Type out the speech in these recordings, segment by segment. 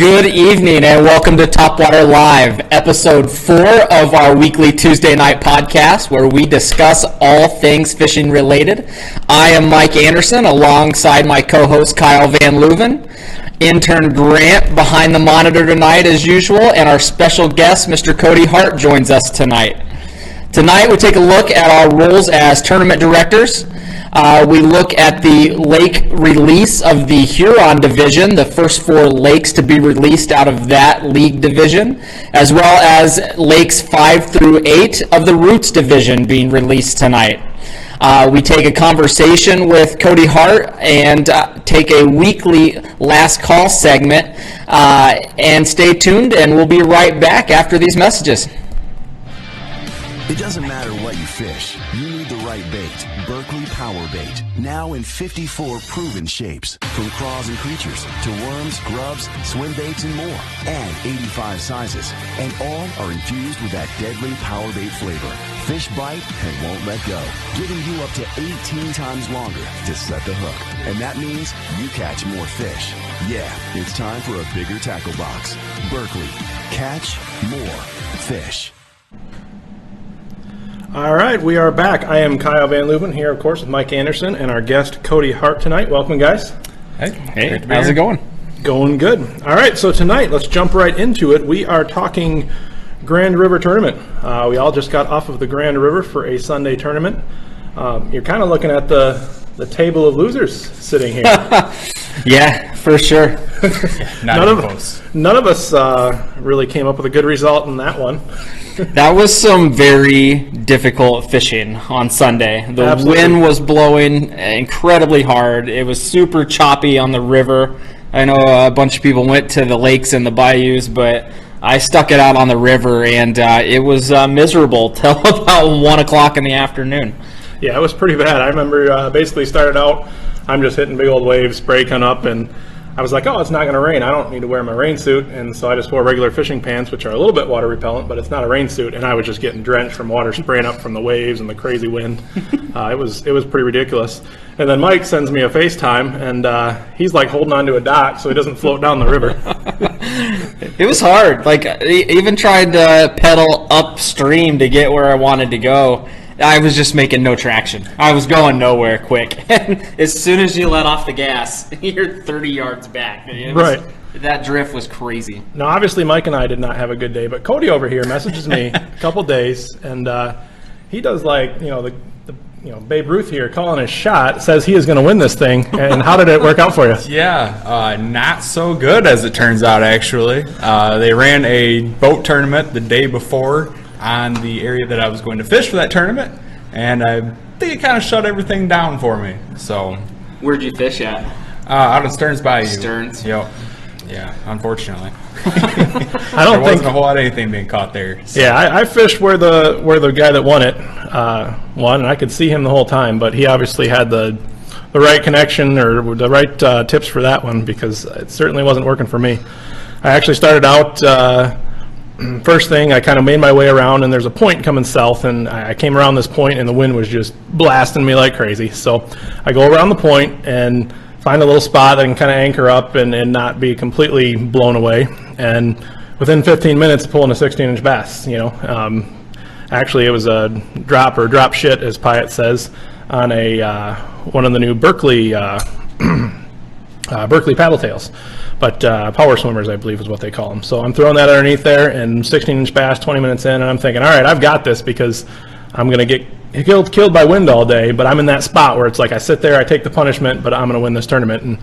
Good evening and welcome to Topwater Live, episode 4 of our weekly Tuesday night podcast where we discuss all things fishing related. I am Mike Anderson alongside my co-host Kyle Van Leuven, intern Grant behind the monitor tonight as usual, and our special guest Mr. Cody Hart joins us tonight. Tonight we take a look at our roles as tournament directors. We look at the lake release of the Huron division, the first 4 lakes to be released out of that league division, as well as lakes 5 through 8 of the Roots division being released tonight. We take a conversation with Cody Hart and take a weekly last call segment, and stay tuned and we'll be right back after these messages. It doesn't matter what you fish, you need the right bait. Berkley Power Bait, now in 54 proven shapes, from craws and creatures to worms, grubs, swim baits, and more, and 85 sizes, and all are infused with that deadly Power Bait flavor. Fish bite and won't let go, giving you up to 18 times longer to set the hook, and that means you catch more fish. Yeah, it's time for a bigger tackle box. Berkley, catch more fish. All right, we are back. I am Kyle Van Leuven here, of course, with Mike Anderson and our guest Cody Hart tonight. Welcome, guys. Hey, how's it going? Going good. All right, so tonight, let's jump right into it. We are talking Grand River Tournament. We all just got off of the Grand River for a Sunday tournament. You're kind of looking at the table of losers sitting here. Yeah, for sure. None of us really came up with a good result in that one. That was some very difficult fishing on Sunday. The Absolutely. Wind was blowing incredibly hard. It was super choppy on the river. I know a bunch of people went to the lakes and the bayous, but I stuck it out on the river, and it was miserable till about 1 o'clock in the afternoon. Yeah, it was pretty bad. I remember basically started out, I'm just hitting big old waves, breaking up, and I was like, oh, it's not going to rain. I don't need to wear my rain suit. And so I just wore regular fishing pants, which are a little bit water repellent, but it's not a rain suit. And I was just getting drenched from water spraying up from the waves and the crazy wind. It was pretty ridiculous. And then Mike sends me a FaceTime, and he's like holding onto a dock so he doesn't float down the river. It was hard. Like, even tried to pedal upstream to get where I wanted to go. I was just making no traction. I was going nowhere quick. And as soon as you let off the gas, you're 30 yards back. Right. That drift was crazy. Now, obviously, Mike and I did not have a good day, but Cody over here messages me a couple days, and he does like, the Babe Ruth here calling his shot, says he is going to win this thing. And how did it work out for you? Yeah, not so good as it turns out, actually. They ran a boat tournament the day before on the area that I was going to fish for that tournament, and I think it kind of shut everything down for me. So, where'd you fish at? Out of Stearns Bayou. Stearns? Yep. Yeah, unfortunately. There wasn't a whole lot of anything being caught there. So. Yeah, I fished where the guy that won it won, and I could see him the whole time, but he obviously had the right connection or the right tips for that one, because it certainly wasn't working for me. I actually started out first thing, I kind of made my way around, and there's a point coming south, and I came around this point, and the wind was just blasting me like crazy. So I go around the point and find a little spot that I can kind of anchor up and not be completely blown away. And within 15 minutes, pulling a 16-inch bass. Actually, it was a drop shit, as Pyatt says, on a one of the new Berkley paddle tails. But power swimmers, I believe, is what they call them. So I'm throwing that underneath there, and 16-inch bass, 20 minutes in, and I'm thinking, all right, I've got this, because I'm going to get killed by wind all day, but I'm in that spot where it's like I sit there, I take the punishment, but I'm going to win this tournament. And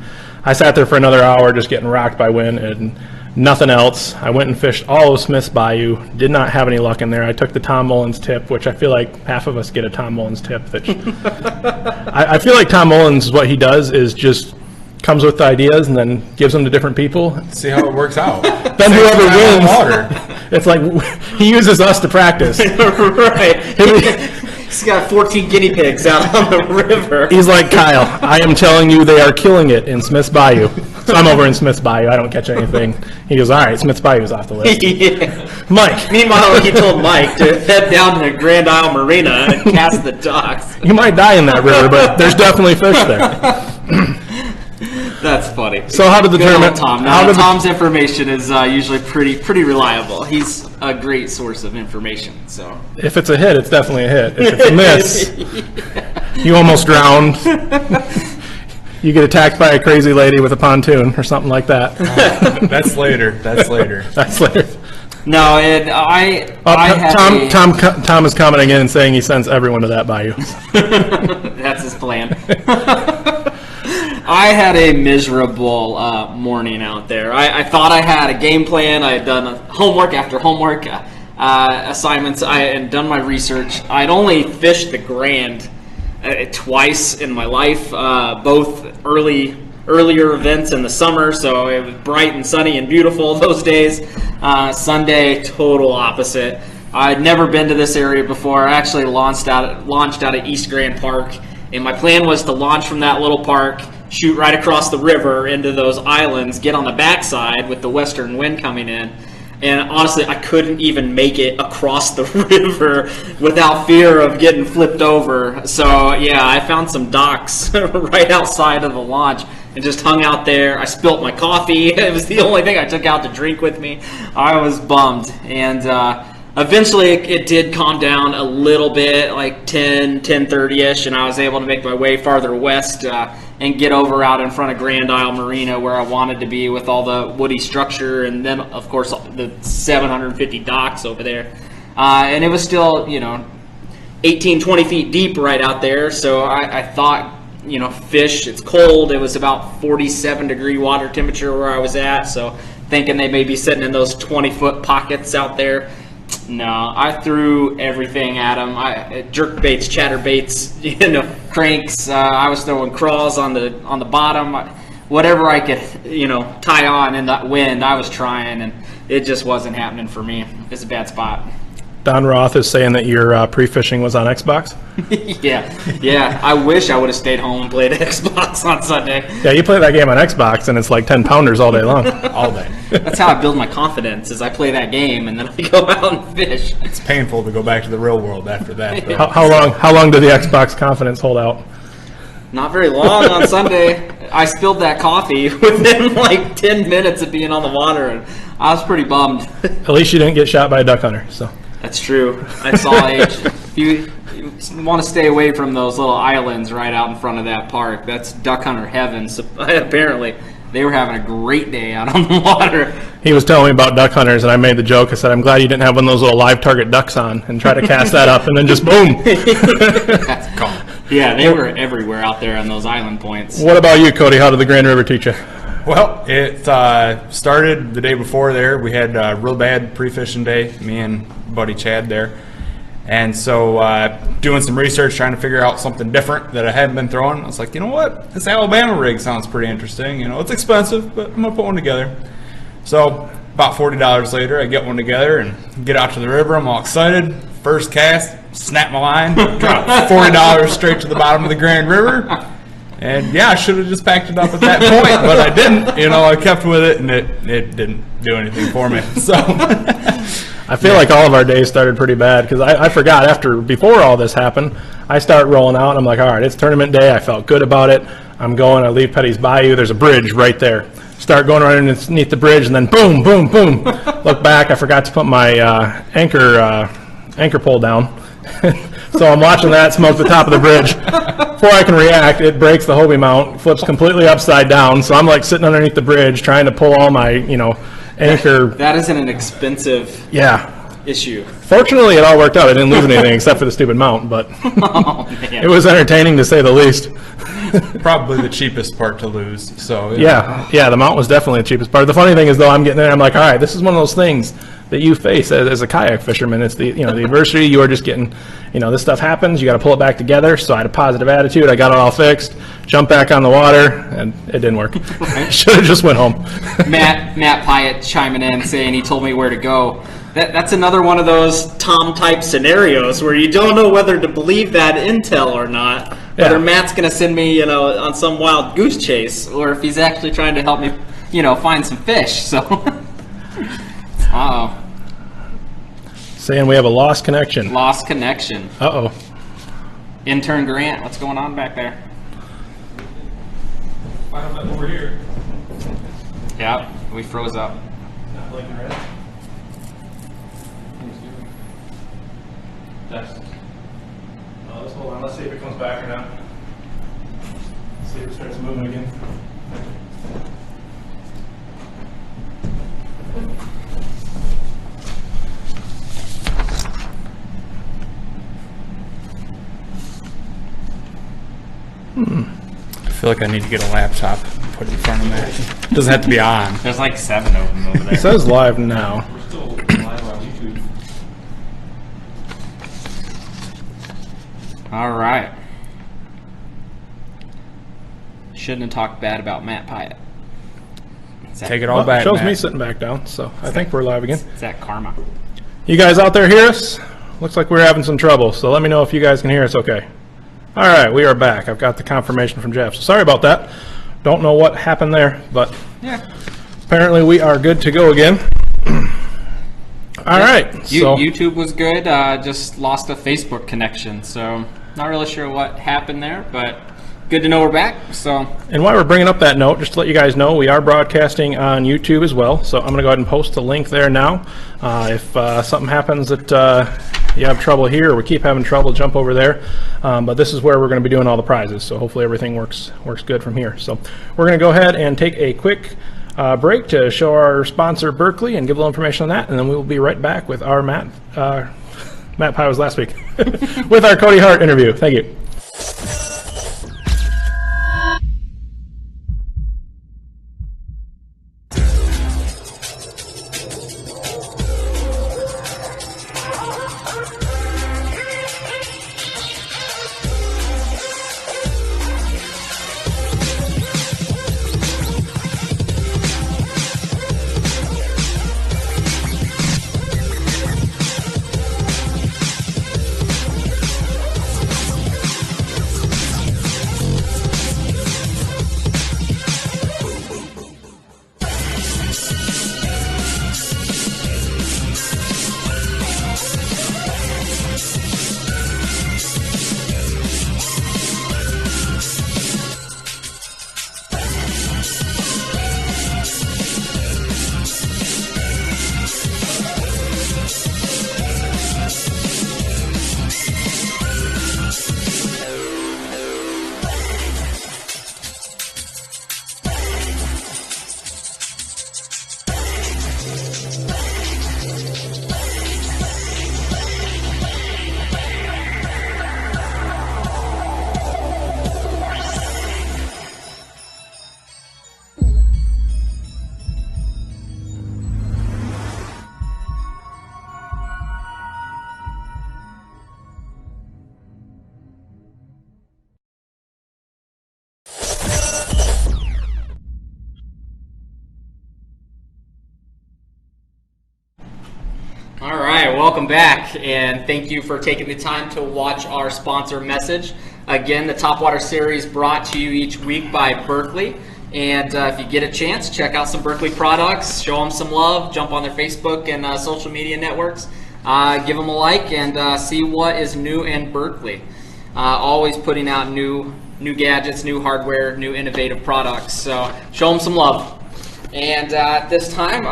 I sat there for another hour just getting rocked by wind and nothing else. I went and fished all of Smith's Bayou, did not have any luck in there. I took the Tom Mullins tip, which I feel like half of us get a Tom Mullins tip. I feel like Tom Mullins, what he does is just comes with the ideas and then gives them to different people. See how it works out. Then whoever wins, it's like he uses us to practice. Right. He's got 14 guinea pigs out on the river. He's like, Kyle, I am telling you they are killing it in Smith's Bayou. So I'm over in Smith's Bayou. I don't catch anything. He goes, all right, Smith's Bayou's off the list. Yeah. Mike. Meanwhile, he told Mike to head down to Grand Isle Marina and cast the docks. You might die in that river, but there's definitely fish there. That's funny. So how did the Good old tournament? Tom. Now, Tom's information is usually pretty reliable. He's a great source of information. So If it's a hit, it's definitely a hit. If it's a miss, you almost drowned. You get attacked by a crazy lady with a pontoon or something like that. That's later. That's later. That's later. no, and I had Tom is commenting in and saying he sends everyone to that bayou. that's his plan. I had a miserable morning out there. I thought I had a game plan. I had done homework after homework, assignments. I had done my research. I'd only fished the Grand twice in my life, both earlier events in the summer, so it was bright and sunny and beautiful those days. Sunday, total opposite. I'd never been to this area before. I actually launched out of East Grand Park, and my plan was to launch from that little park, shoot right across the river into those islands, get on the backside with the western wind coming in. And honestly, I couldn't even make it across the river without fear of getting flipped over. So yeah, I found some docks right outside of the launch and just hung out there. I spilt my coffee. It was the only thing I took out to drink with me. I was bummed. And eventually it did calm down a little bit, like 10:30ish, and I was able to make my way farther west and get over out in front of Grand Isle Marina where I wanted to be with all the woody structure, and then of course the 750 docks over there. And it was still, 18, 20 feet deep right out there. So I thought, fish, it's cold. It was about 47-degree water temperature where I was at. So thinking they may be sitting in those 20-foot pockets out there. No, I threw everything at them. Jerk baits, chatter baits, cranks. I was throwing crawls on the bottom. Whatever I could, tie on in that wind, I was trying, and it just wasn't happening for me. It's a bad spot. Don Roth is saying that your pre-fishing was on Xbox. Yeah. I wish I would have stayed home and played Xbox on Sunday. Yeah, you play that game on Xbox, and it's like 10-pounders all day long. All day. That's how I build my confidence, is I play that game, and then I go out and fish. It's painful to go back to the real world after that, though. How long did the Xbox confidence hold out? Not very long on Sunday. I spilled that coffee within like 10 minutes of being on the water, and I was pretty bummed. At least you didn't get shot by a duck hunter, so. That's true. I saw you want to stay away from those little islands right out in front of that park. That's duck hunter heaven. So apparently, they were having a great day out on the water. He was telling me about duck hunters, and I made the joke. I said, I'm glad you didn't have one of those little live target ducks on and try to cast that up, and then just boom. That's cool. Yeah, they were everywhere out there on those island points. What about you, Cody? How did the Grand River teach you? Well, it started the day before there. We had a real bad pre-fishing day, me and buddy Chad there. And so doing some research, trying to figure out something different that I hadn't been throwing. I was like, you know what? This Alabama rig sounds pretty interesting. It's expensive, but I'm going to put one together. So about $40 later, I get one together and get out to the river. I'm all excited. First cast, snap my line, drop $40 straight to the bottom of the Grand River. And yeah, I should have just packed it up at that point, but I didn't. I kept with it, and it didn't do anything for me. So I feel like all of our days started pretty bad because I forgot before all this happened. I start rolling out, and I'm like, all right, it's tournament day. I felt good about it. I'm going. I leave Petty's Bayou. There's a bridge right there. Start going right underneath the bridge, and then boom, boom, boom. Look back. I forgot to put my anchor pole down. So I'm watching that smoke the top of the bridge. Before I can react, it breaks the Hobie mount, flips completely upside down. So I'm like sitting underneath the bridge trying to pull all my, anchor. That isn't an expensive issue. Fortunately, it all worked out. I didn't lose anything except for the stupid mount, but it was entertaining to say the least. Probably the cheapest part to lose. So yeah, the mount was definitely the cheapest part. The funny thing is, though, I'm getting there. I'm like, all right, this is one of those things that you face as a kayak fisherman. It's the the adversity. You are just getting, this stuff happens. You got to pull it back together. So I had a positive attitude. I got it all fixed. Jumped back on the water, and it didn't work. Should have just went home. Matt Pyatt chiming in saying he told me where to go. That's another one of those Tom type scenarios where you don't know whether to believe that intel or not. Whether Matt's going to send me, on some wild goose chase, or if he's actually trying to help me, find some fish. So, saying we have a lost connection. Lost connection. Uh-oh. Intern Grant, what's going on back there? Over here. Yep, we froze up. Not blinking red. Test. Let's hold on. Let's see if it comes back or not. Let's see if it starts moving again. I feel like I need to get a laptop and put it in front of me. It doesn't have to be on. There's like 7 of them over there. It says live now. We're still live on YouTube. All right. Shouldn't have talked bad about Matt Pyatt. Take it all back, Shows Matt. me sitting back down, so I think we're live again. It's that karma. You guys out there hear us? Looks like we're having some trouble, so let me know if you guys can hear us okay. All right, we are back. I've got the confirmation from Jeff. So sorry about that. Don't know what happened there, but apparently we are good to go again. All right. So YouTube was good. Just lost a Facebook connection, so not really sure what happened there, but good to know we're back. So, and while we're bringing up that note, just to let you guys know, we are broadcasting on YouTube as well. So I'm going to go ahead and post the link there now. If something happens that you have trouble here, or we keep having trouble, jump over there. But this is where we're going to be doing all the prizes. So hopefully everything works good from here. So we're going to go ahead and take a quick break to show our sponsor Berkeley and give a little information on that, and then we will be right back with our Matt Pye was last week with our Cody Hart interview. Thank you. all right, welcome back, and thank you for taking the time to watch our sponsor message. Again, the Topwater series brought to you each week by Berkeley. And if you get a chance, check out some Berkeley products, show them some love, jump on their Facebook and social media networks, give them a like, and see what is new in Berkeley. Always putting out new gadgets, new hardware, new innovative products. So show them some love. And at this time,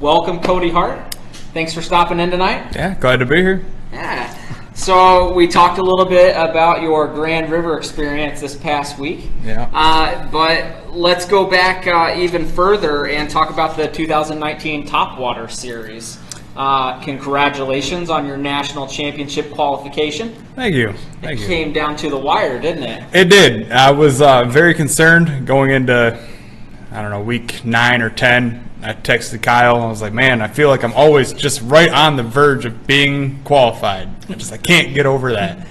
welcome Cody Hart. Thanks for stopping in tonight. Yeah, glad to be here. Yeah. So we talked a little bit about your Grand River experience this past week. Yeah. But let's go back even further and talk about the 2019 Topwater Series. Congratulations on your national championship qualification. Thank you. It came down to the wire, didn't it? It did. I was very concerned going into, week 9 or 10. I texted Kyle and I was like, man, I feel like I'm always just right on the verge of being qualified. I can't get over that.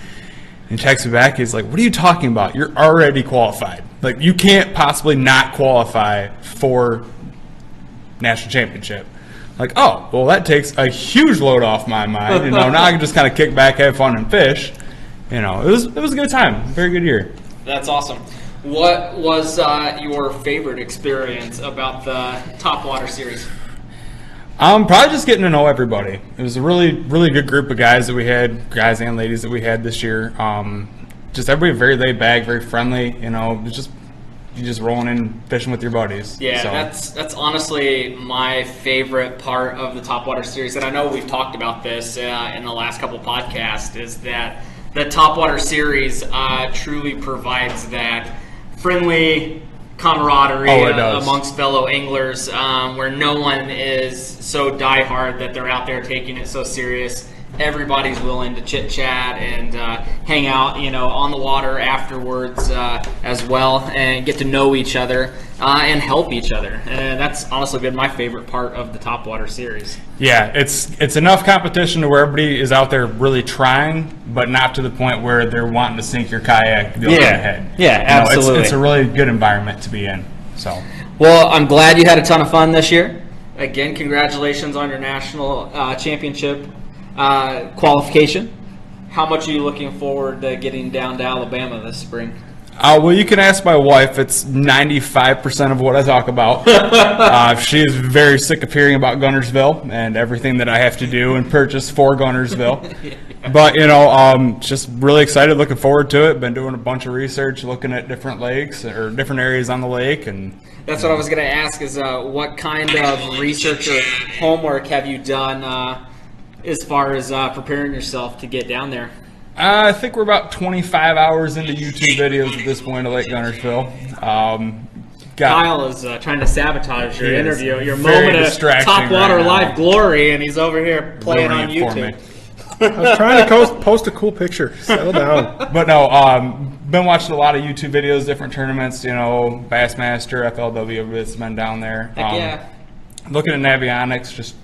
And he texted me back. He's like, what are you talking about? You're already qualified. Like, you can't possibly not qualify for national championship. Like, oh, well, that takes a huge load off my mind. Now I can just kind of kick back, have fun, and fish. It was a good time. Very good year. That's awesome. What was your favorite experience about the Topwater Series? Probably just getting to know everybody. It was a really, really good group of guys that we had, guys and ladies that we had this year. Just everybody very laid back, very friendly. It was just just rolling in fishing with your buddies. Yeah, so. that's honestly my favorite part of the Topwater series, and I know we've talked about this in the last couple podcasts, is that the Topwater series truly provides that friendly camaraderie amongst fellow anglers, where no one is so diehard that they're out there taking it so serious. Everybody's willing to chit chat and hang out, on the water afterwards as well, and get to know each other and help each other. And that's honestly been my favorite part of the Topwater series. Yeah, it's enough competition to where everybody is out there really trying, but not to the point where they're wanting to sink your kayak the other ahead. Yeah, absolutely. It's a really good environment to be in. So, well, I'm glad you had a ton of fun this year. Again, congratulations on your national championship qualification. How much are you looking forward to getting down to Alabama this spring? Well, you can ask my wife. It's 95% of what I talk about. She is very sick of hearing about Guntersville and everything that I have to do and purchase for Guntersville. But, just really excited, looking forward to it. Been doing a bunch of research, looking at different lakes or different areas on the lake. And that's what I was going to ask is what kind of research or homework have you done as far as preparing yourself to get down there? I think we're about 25 hours into YouTube videos at this point of Lake Guntersville. Kyle is trying to sabotage your interview, your very moment of Topwater right live glory, and he's over here playing on YouTube. I was trying to post a cool picture. Settle down. But no, been watching a lot of YouTube videos, different tournaments, Bassmaster, FLW, it's been down there. Heck yeah. Looking at Navionics, just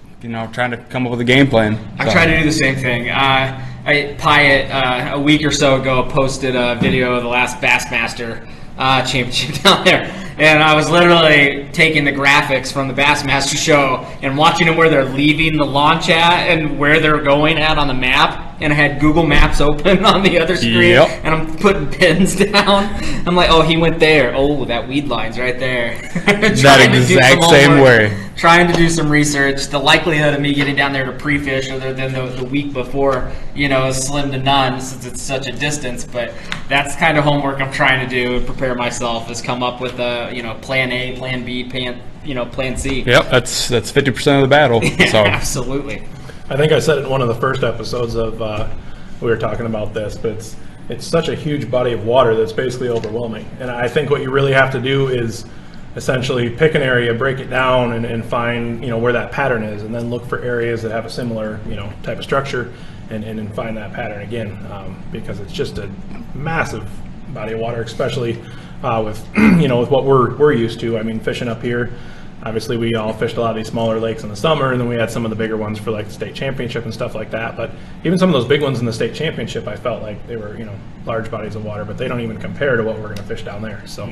trying to come up with a game plan. I try to do the same thing. Pyatt, a week or so ago, posted a video of the last Bassmaster championship down there. And I was literally taking the graphics from the Bassmaster show and watching them where they're leaving the launch at and where they're going at on the map. And I had Google Maps open on the other screen, and I'm putting pins down. I'm like, oh, he went there. Oh, that weed line's right there. That exact same way. Trying to do some research. The likelihood of me getting down there to pre-fish other than the week before, is slim to none since it's such a distance. But that's kind of homework I'm trying to do and prepare myself, is come up with a, plan A, plan B, plan C. Yep, that's 50% of the battle. So. Absolutely. I think I said it in one of the first episodes of we were talking about this, but it's such a huge body of water that's basically overwhelming. And I think what you really have to do is essentially pick an area, break it down, and find where that pattern is, and then look for areas that have a similar type of structure, and find that pattern again, because it's just a massive body of water, especially with with what we're used to. I mean, fishing up here. Obviously, we all fished a lot of these smaller lakes in the summer, and then we had some of the bigger ones for like the state championship and stuff like that. But even some of those big ones in the state championship, I felt like they were, large bodies of water, but they don't even compare to what we're going to fish down there. So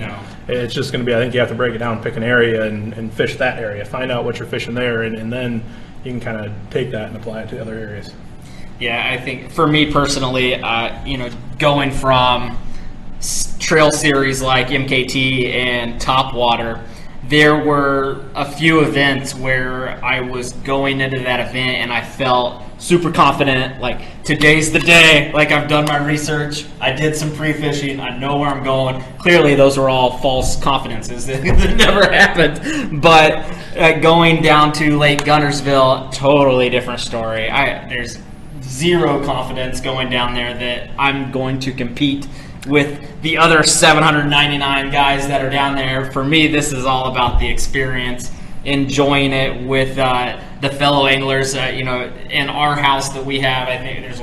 it's just going to be, I think you have to break it down, pick an area, and fish that area. Find out what you're fishing there, and then you can kind of take that and apply it to other areas. Yeah, I think for me personally, going from trail series like MKT and Topwater, there were a few events where I was going into that event and I felt super confident, like today's the day, like I've done my research, I did some pre-fishing, I know where I'm going. Clearly those were all false confidences that never happened, but going down to Lake Guntersville, totally different story. There's zero confidence going down there that I'm going to compete with the other 799 guys that are down there. For me, this is all about the experience, enjoying it with the fellow anglers. In our house that we have, I think there's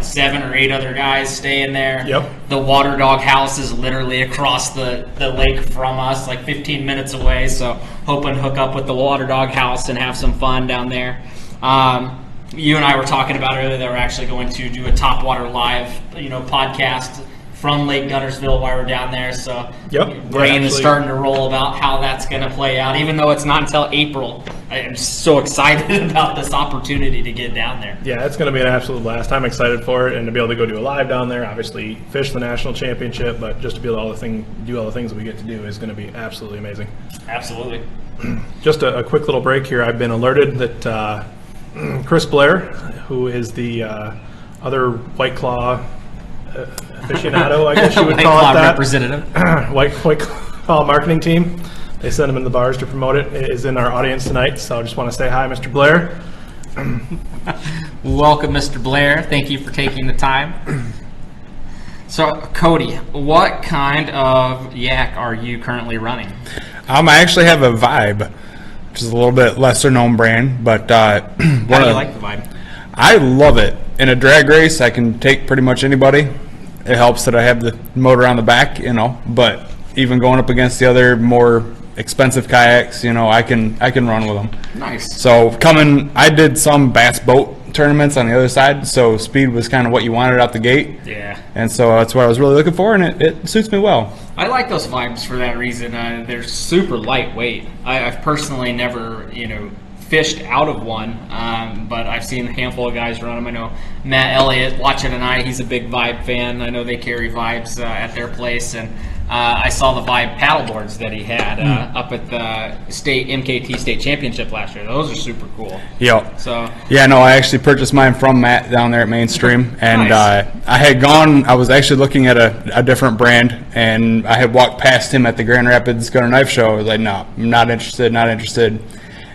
7 or 8 other guys staying there. Yep. The Water Dog house is literally across the lake from us, like 15 minutes away. So hoping to hook up with the Water Dog house and have some fun down there. You and I were talking about earlier that we're actually going to do a Topwater Live, podcast from Lake Guntersville while we're down there. So brain is starting to roll about how that's going to play out, even though it's not until April. I am so excited about this opportunity to get down there. Yeah, it's going to be an absolute blast. I'm excited for it, and to be able to go do a live down there, obviously fish the national championship, but just to be able to do all the things that we get to do is going to be absolutely amazing. Absolutely. Just a quick little break here. I've been alerted that Chris Blair, who is the other White Claw aficionado, I guess you would call it that. Representative. marketing team. They send them in the bars to promote it. It is in our audience tonight, so I just want to say hi, Mr. Blair. Welcome, Mr. Blair. Thank you for taking the time. So, Cody, what kind of yak are you currently running? I actually have a Vibe, which is a little bit lesser known brand, but How do you like the Vibe? I love it. In a drag race, I can take pretty much anybody. It helps that I have the motor on the back, but even going up against the other more expensive kayaks, I can run with them. Nice. So I did some bass boat tournaments on the other side, so speed was kind of what you wanted out the gate. Yeah. And so that's what I was really looking for, and it suits me well. I like those Vibes for that reason. They're super lightweight. I've personally never, fished out of one, but I've seen a handful of guys run them. I know Matt Elliott watching tonight, he's a big Vibe fan. I know they carry Vibes at their place, and I saw the Vibe paddleboards that he had up at the MKT State Championship last year. Those are super cool. Yep. So yeah, no, I actually purchased mine from Matt down there at Mainstream, and Nice. I was actually looking at a different brand, and I had walked past him at the Grand Rapids Gun and Knife Show. I was like, no, I'm not interested.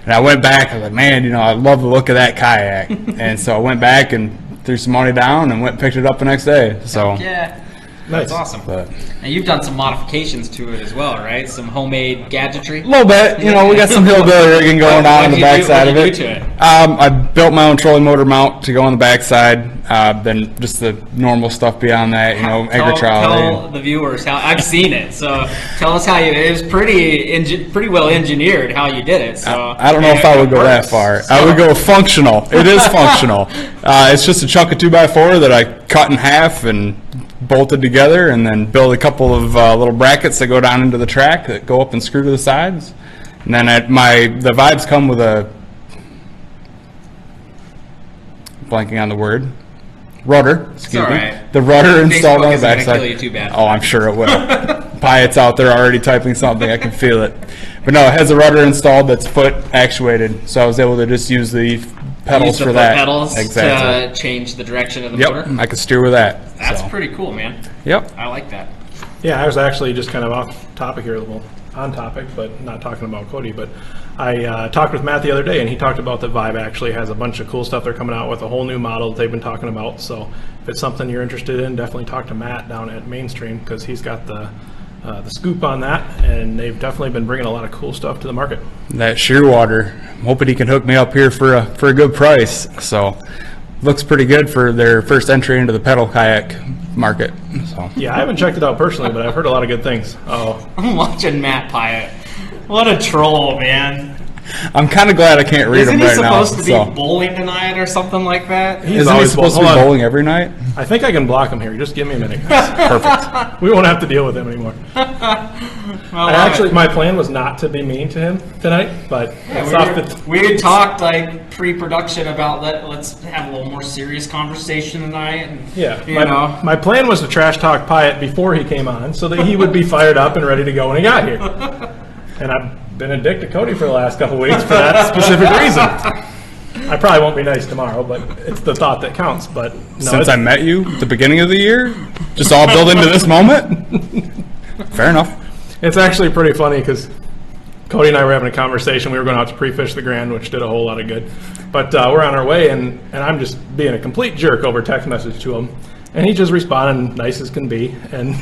And I went back, I was like, man, I love the look of that kayak. And so I went back and threw some money down and went and picked it up the next day. So yeah. Nice. That's awesome. But And you've done some modifications to it as well, right? Some homemade gadgetry? a little bit, we got some hillbilly rigging going on the backside of What'd it. you do to it? I built my own trolling motor mount to go on the backside. Then just the normal stuff beyond that, anchor trolley. Tell the viewers how I've seen it. So tell us how it was pretty well engineered how you did it. So I don't know if I would go that far. I would go functional. It is functional. It's just a chunk of 2x4 that I cut in half and bolted together, and then build a couple of little brackets that go down into the track that go up and screw to the sides. And then the Vibes come with a blanking on the word. Rudder, excuse me. right. The rudder installed Facebook on the isn't gonna backside. kill you too bad. Oh, I'm sure it will. Pyatt's out there already typing something. I can feel it. But no, it has a rudder installed that's foot actuated, so I was able to just use the pedals Use the for foot that. pedals Exactly. to change the direction of the Yep, motor. I could steer with that. That's so. pretty cool, man. Yep. I like that. Yeah, I was actually just kind of off topic here, well, on topic, but not talking about Cody. But I talked with Matt the other day, and he talked about that Vibe actually has a bunch of cool stuff they're coming out with, a whole new model that they've been talking about. So if it's something you're interested in, definitely talk to Matt down at Mainstream, because he's got the scoop on that, and they've definitely been bringing a lot of cool stuff to the market. That Shearwater, I'm hoping he can hook me up here for a good price. So looks pretty good for their first entry into the pedal kayak market. So Yeah, I haven't checked it out personally, but I've heard a lot of good things. Oh, I'm watching Matt Pyatt. What a troll, man. I'm kind of glad I can't read Isn't them he right now. supposed to be bowling tonight or something like that? he's Isn't he always supposed to be hold on. bowling every night? I think I can block him here. Just give me a minute, guys. Perfect. We won't have to deal with him anymore. My plan was not to be mean to him tonight, but it's off the we had talked like pre-production about let's have a little more serious conversation tonight. And, Yeah, you know. my plan was to trash talk Pyatt before he came on, so that he would be fired up and ready to go when he got here. And I've been a dick to Cody for the last couple weeks for that specific reason. I probably won't be nice tomorrow, but it's the thought that counts. But no, Since I met you at the beginning of the year, just all built into this moment. Fair enough. it's actually pretty funny because Cody and I were having a conversation. We were going out to pre-fish the Grand, which did a whole lot of good. But we're on our way, and I'm just being a complete jerk over text message to him, and he just responded nice as can be, and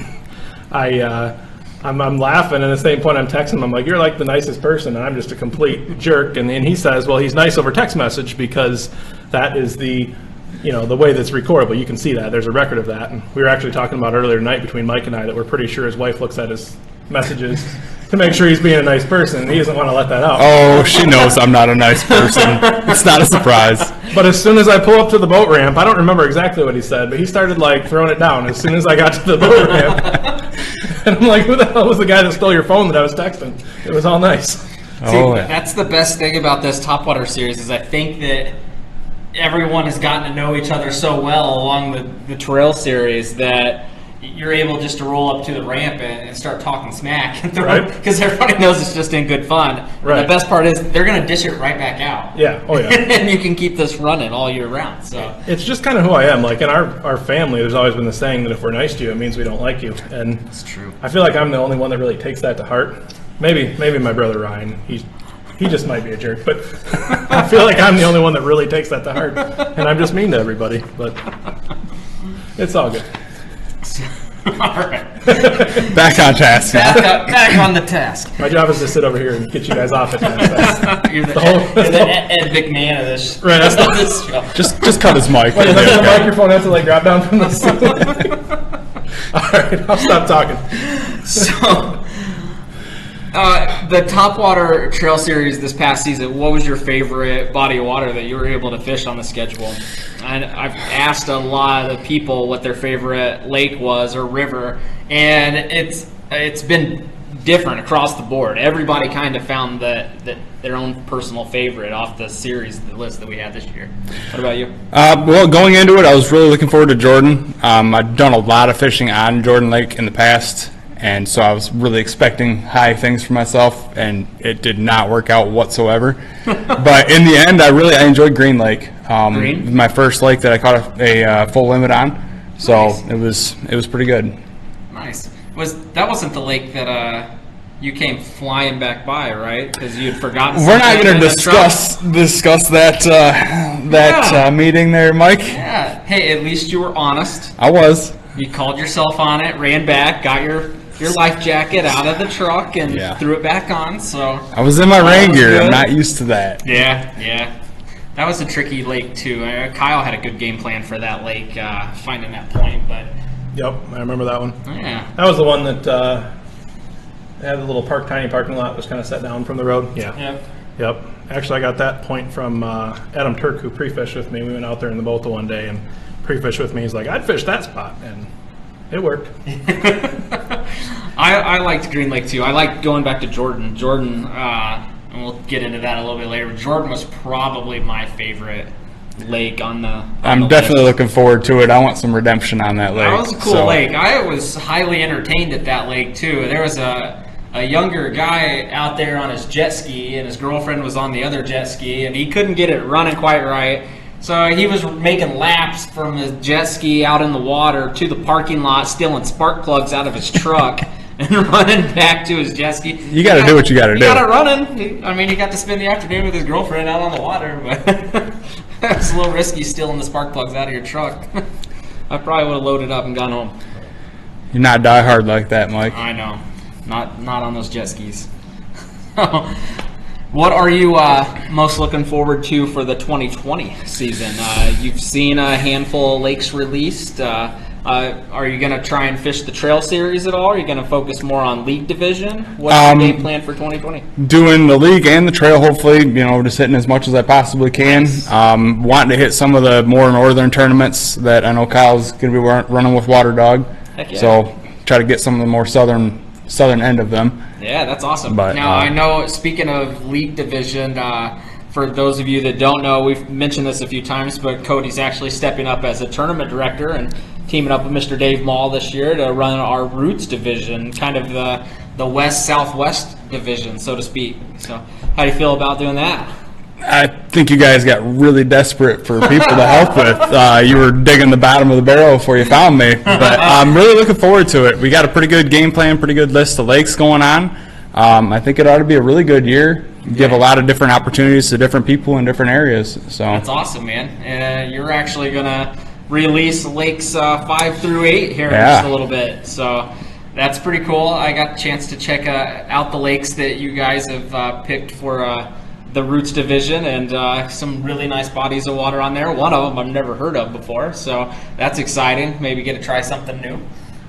I'm laughing, and at the same point I'm texting him, I'm like, you're like the nicest person, and I'm just a complete jerk. And he says, well, he's nice over text message because that is the way that's recordable. You can see that. There's a record of that. And we were actually talking about earlier tonight between Mike and I that we're pretty sure his wife looks at his messages to make sure he's being a nice person, and he doesn't want to let that out. Oh, she knows I'm not a nice person. It's not a surprise. But as soon as I pull up to the boat ramp, I don't remember exactly what he said, but he started throwing it down as soon as I got to the boat ramp. And I'm like, who the hell was the guy that stole your phone that I was texting? It was all nice. Oh, yeah. That's the best thing about this Topwater series is I think that everyone has gotten to know each other so well along the trail series that you're able just to roll up to the ramp and start talking smack, Right. because everybody knows it's just in good fun. And Right. the best part is they're going to dish it right back out. Yeah, oh yeah. And you can keep this running all year round. So It's just kind of who I am. Like in our family, there's always been the saying that if we're nice to you, it means we don't like you. And it's true. I feel like I'm the only one that really takes that to heart. Maybe my brother Ryan. He just might be a jerk, but I feel like I'm the only one that really takes that to heart. And I'm just mean to everybody, but it's all good. All right. Back on task. Back on the task. My job is to sit over here and get you guys off at that. You're the, The whole- you're the Ed McMahon of this, Right, that's of this show. Just cut his mic. Does the microphone have to like drop down from the ceiling? All right, I'll stop talking. So, the Topwater Trail Series this past season, what was your favorite body of water that you were able to fish on the schedule? And I've asked a lot of people what their favorite lake was or river, and it's been different across the board. Everybody kind of found that their own personal favorite off the series, the list that we had this year. What about you? Well, going into it, I was really looking forward to Jordan. I've done a lot of fishing on Jordan Lake in the past, and so I was really expecting high things for myself, and it did not work out whatsoever. But in the end, I enjoyed Green Lake. Green? My first lake that I caught a full limit on, so Nice. it was pretty good. Nice. That wasn't the lake that you came flying back by, right? Because you had forgotten. We're not something going in to the truck. discuss that meeting there, Mike. Yeah. Hey, at least you were honest. I was. You called yourself on it, ran back, got your life jacket out of the truck, and Yeah. threw it back on. So I was in my rain was gear. good. I'm not used to that. yeah. That was a tricky lake too. Kyle had a good game plan for that lake, finding that point. But Yep, I remember that one. yeah, That was the one that had the little tiny parking lot that was kind of set down from the road. Yeah. Yep. Actually, I got that point from Adam Turk, who pre-fished with me. We went out there in the boat the one day and pre-fished with me. He's like, I'd fish that spot, and it worked. I liked Green Lake too. I liked going back to Jordan. Jordan, and we'll get into that a little bit later. Jordan was probably my favorite lake on the. I'm definitely looking forward to it. I want some redemption on that lake. That was a cool so. lake. I was highly entertained at that lake too. There was a younger guy out there on his jet ski, and his girlfriend was on the other jet ski, and he couldn't get it running quite right. So he was making laps from his jet ski out in the water to the parking lot, stealing spark plugs out of his truck and running back to his jet ski. You got to do what you got to He do. got it running. He got to spend the afternoon with his girlfriend out on the water, but it's a little risky stealing the spark plugs out of your truck. I probably would have loaded up and gone home. You're not die hard like that, Mike. I know. Not on those jet skis. What are you most looking forward to for the 2020 season? You've seen a handful of lakes released. Are you going to try and fish the trail series at all? Are you going to focus more on league division? What's your game plan for 2020? Doing the league and the trail, hopefully, just hitting as much as I possibly can. Nice. Wanting to hit some of the more northern tournaments that I know Kyle's going to be running with Water Dog. Heck yeah. So try to get some of the more southern end of them. Yeah, that's awesome. But, now, I know, speaking of league division, for those of you that don't know, we've mentioned this a few times, but Cody's actually stepping up as a tournament director and teaming up with Mr. Dave Mall this year to run our Roots division, kind of the West-Southwest division, so to speak. So how do you feel about doing that? I think you guys got really desperate for people to help with. You were digging the bottom of the barrel before you found me. But I'm really looking forward to it. We got a pretty good game plan, pretty good list of lakes going on. I think it ought to be a really good year. Give a lot of different opportunities to different people in different areas. So That's awesome, man. You're actually going to release lakes 5 through 8 here in just a little bit. So that's pretty cool. I got a chance to check out the lakes that you guys have picked for the Roots division, and some really nice bodies of water on there. One of them I've never heard of before, so that's exciting. Maybe get to try something new.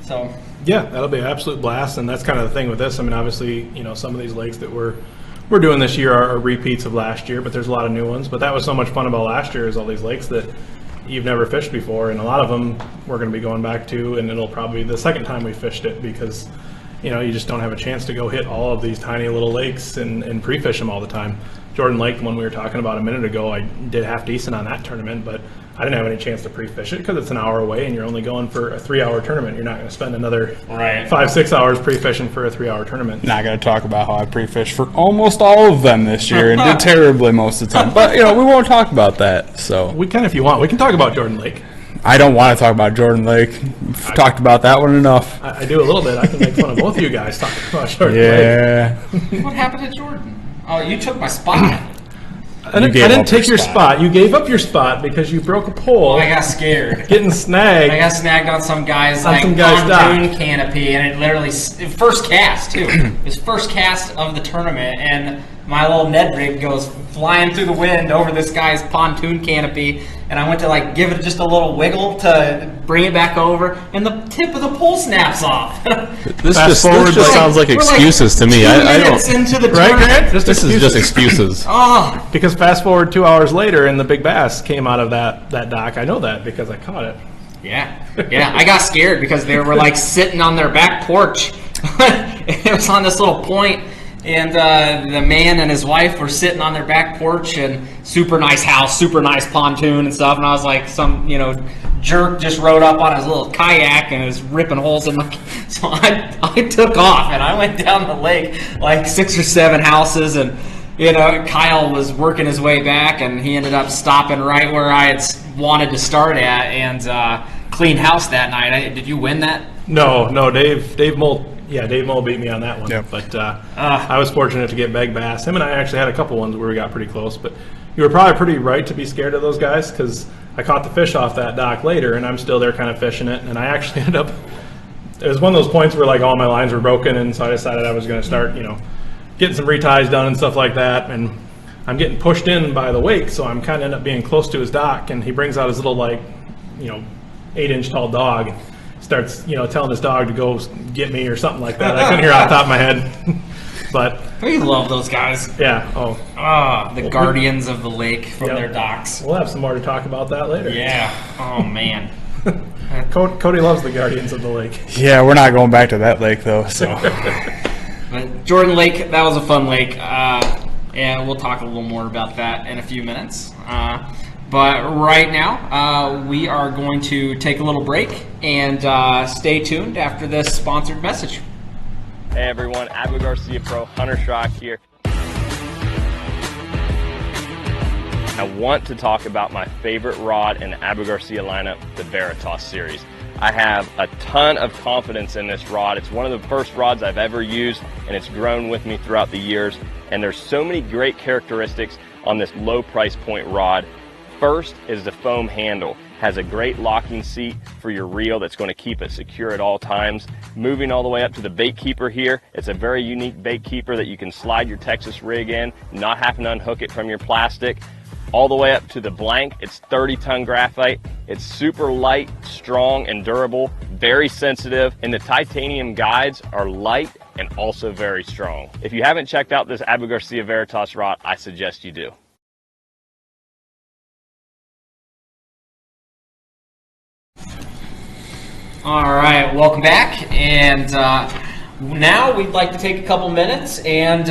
So Yeah, that'll be an absolute blast, and that's kind of the thing with this. I mean, obviously, some of these lakes that we're doing this year are repeats of last year, but there's a lot of new ones. But that was so much fun about last year is all these lakes that you've never fished before, and a lot of them we're going to be going back to, and it'll probably be the second time we fished it because you just don't have a chance to go hit all of these tiny little lakes and pre-fish them all the time. Jordan Lake, the one we were talking about a minute ago, I did half decent on that tournament, but I didn't have any chance to pre-fish it because it's an hour away and you're only going for a 3-hour tournament. You're not going to spend another 5-6 hours pre-fishing for a 3-hour tournament. Not going to talk about how I pre-fished for almost all of them this year and did terribly most of the time. But, we won't talk about that. So we can if you want. We can talk about Jordan Lake. I don't want to talk about Jordan Lake. We've talked about that one enough. I do a little bit. I can make fun of both of you guys talking about Jordan Lake. What happened to Jordan? Oh, you took my spot. I didn't take your spot. You gave up your spot because you broke a pole. I got scared. Getting snagged. I got snagged on some guy's pontoon canopy, and it literally first cast too. It was first cast of the tournament, and my little Ned rig goes flying through the wind over this guy's pontoon canopy, and I went to give it just a little wiggle to bring it back over, and the tip of the pole snaps off. This just sounds like excuses to me. I don't. Into the right, Grant? This is just excuses. Oh, because fast forward 2 hours later, and the big bass came out of that dock. I know that because I caught it. yeah. I got scared because they were sitting on their back porch. It was on this little point. And the man and his wife were sitting on their back porch, and super nice house, super nice pontoon and stuff. And I was like, some jerk just rode up on his little kayak and was ripping holes in my. So I took off and I went down the lake 6 or 7 houses, and Kyle was working his way back, and he ended up stopping right where I had wanted to start at, and clean house that night. Did you win that? No, Dave Moll. Yeah, Dave Moll beat me on that one. Yep. But I was fortunate to get big bass. Him and I actually had a couple ones where we got pretty close. But you were probably pretty right to be scared of those guys because I caught the fish off that dock later, and I'm still there kind of fishing it. And I actually ended up – it was one of those points where all my lines were broken, and so I decided I was going to start, getting some reties done and stuff like that. And I'm getting pushed in by the wake, so I'm kind of end up being close to his dock, and he brings out his little 8-inch tall dog. Starts, telling his dog to go get me or something like that. I couldn't hear off the top of my head. But we love those guys. Yeah. The guardians of the lake from their docks. We'll have some more to talk about that later. Yeah. Oh, man. Cody loves the guardians of the lake. Yeah, we're not going back to that lake, though. So, But Jordan Lake, that was a fun lake. And we'll talk a little more about that in a few minutes. But right now, we are going to take a little break and stay tuned after this sponsored message. Hey everyone, Abu Garcia Pro Hunter Schrock here. I want to talk about my favorite rod in the Abu Garcia lineup, the Veritas series. I have a ton of confidence in this rod. It's one of the first rods I've ever used, and it's grown with me throughout the years. And there's so many great characteristics on this low price point rod. First is the foam handle. Has a great locking seat for your reel that's going to keep it secure at all times. Moving all the way up to the bait keeper here, it's a very unique bait keeper that you can slide your Texas rig in, not having to unhook it from your plastic. All the way up to the blank, it's 30-ton graphite. It's super light, strong, and durable, very sensitive, and the titanium guides are light and also very strong. If you haven't checked out this Abu Garcia Veritas rod, I suggest you do. All right, welcome back. And now we'd like to take a couple minutes and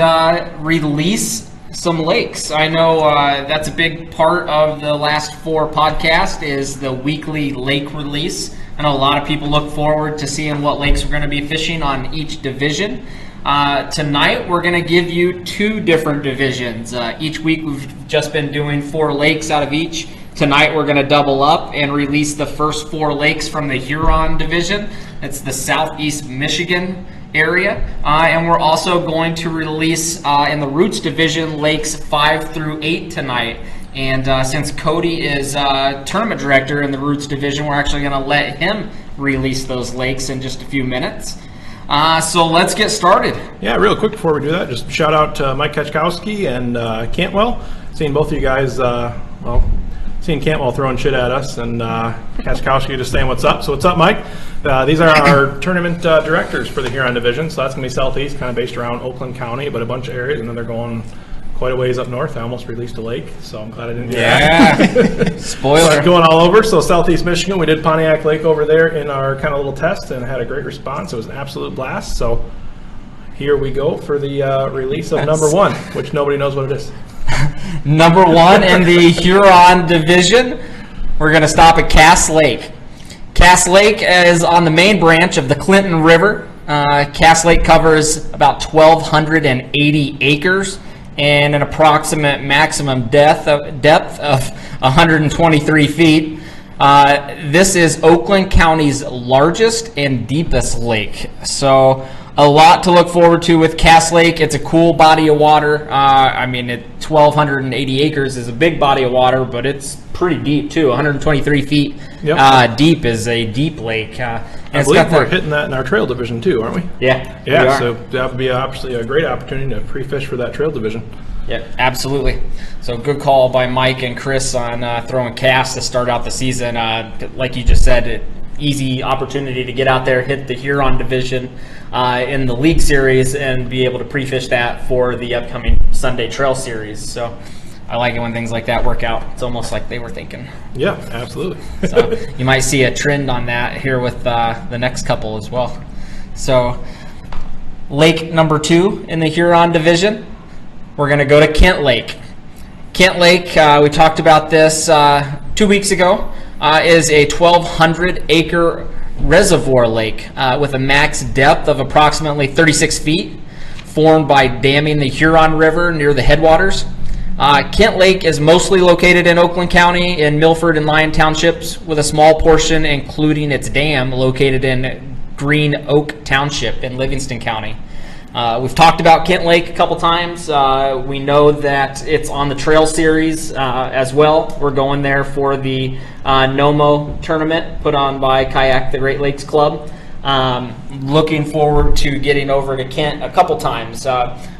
release some lakes. I know that's a big part of the last 4 podcasts is the weekly lake release. I know a lot of people look forward to seeing what lakes we're going to be fishing on each division. Tonight we're going to give you 2 different divisions. Each week we've just been doing 4 lakes out of each. Tonight we're going to double up and release the first 4 lakes from the Huron division. It's the Southeast Michigan area. And we're also going to release in the Roots division lakes 5 through 8 tonight. And since Cody is tournament director in the Roots division, we're actually going to let him release those lakes in just a few minutes. So let's get started. Yeah, real quick before we do that, just shout out to Mike Kachkowski and Cantwell. Seeing both of you guys, seeing Cantwell throwing shit at us and Kachkowski just saying what's up. So what's up, Mike? These are our tournament directors for the Huron division. So that's going to be Southeast, kind of based around Oakland County, but a bunch of areas. And then they're going quite a ways up north. I almost released a lake, so I'm glad I didn't do that. Spoiler. Going all over. So Southeast Michigan, we did Pontiac Lake over there in our kind of little test and had a great response. It was an absolute blast. So here we go for the release of number 1, which nobody knows what it is. Number 1 in the Huron division, we're going to stop at Cass Lake. Cass Lake is on the main branch of the Clinton River. Cass Lake covers about 1,280 acres and an approximate maximum depth of 123 feet. This is Oakland County's largest and deepest lake. So a lot to look forward to with Cass Lake. It's a cool body of water. 1,280 acres is a big body of water, but it's pretty deep too. 123 feet deep is a deep lake. I believe we're hitting that in our trail division too, aren't we? Yeah. Yeah, so that would be obviously a great opportunity to pre-fish for that trail division. Yeah, absolutely. So good call by Mike and Chris on throwing Cass to start out the season. Like you just said, easy opportunity to get out there, hit the Huron division in the league series, and be able to pre-fish that for the upcoming Sunday trail series. So I like it when things like that work out. It's almost like they were thinking. Yeah, absolutely. So you might see a trend on that here with the next couple as well. So lake number 2 in the Huron division, we're going to go to Kent Lake. Kent Lake, we talked about this 2 weeks ago, is a 1,200-acre reservoir lake with a max depth of approximately 36 feet, formed by damming the Huron River near the headwaters. Kent Lake is mostly located in Oakland County in Milford and Lyon Townships, with a small portion, including its dam, located in Green Oak Township in Livingston County. We've talked about Kent Lake a couple times. We know that it's on the trail series as well. We're going there for the NOMO tournament put on by Kayak the Great Lakes Club. Looking forward to getting over to Kent a couple times.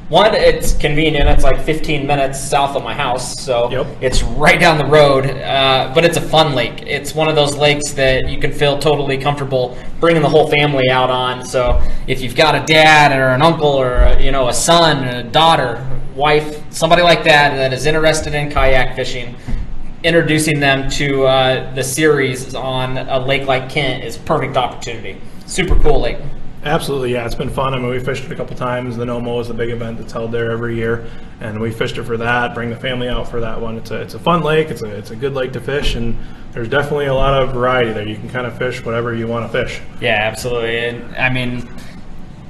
One, it's convenient. It's like 15 minutes south of my house, so It's right down the road, but it's a fun lake. It's one of those lakes that you can feel totally comfortable bringing the whole family out on. So if you've got a dad or an uncle or a son, a daughter, wife, somebody like that is interested in kayak fishing, introducing them to the series on a lake like Kent is a perfect opportunity. Super cool lake. Absolutely, yeah. It's been fun. I mean, we fished it a couple times. The NOMO is a big event that's held there every year, and we fished it for that. Bring the family out for that one. It's a fun lake. It's a good lake to fish, and there's definitely a lot of variety there. You can kind of fish whatever you want to fish. Yeah, absolutely. And I mean,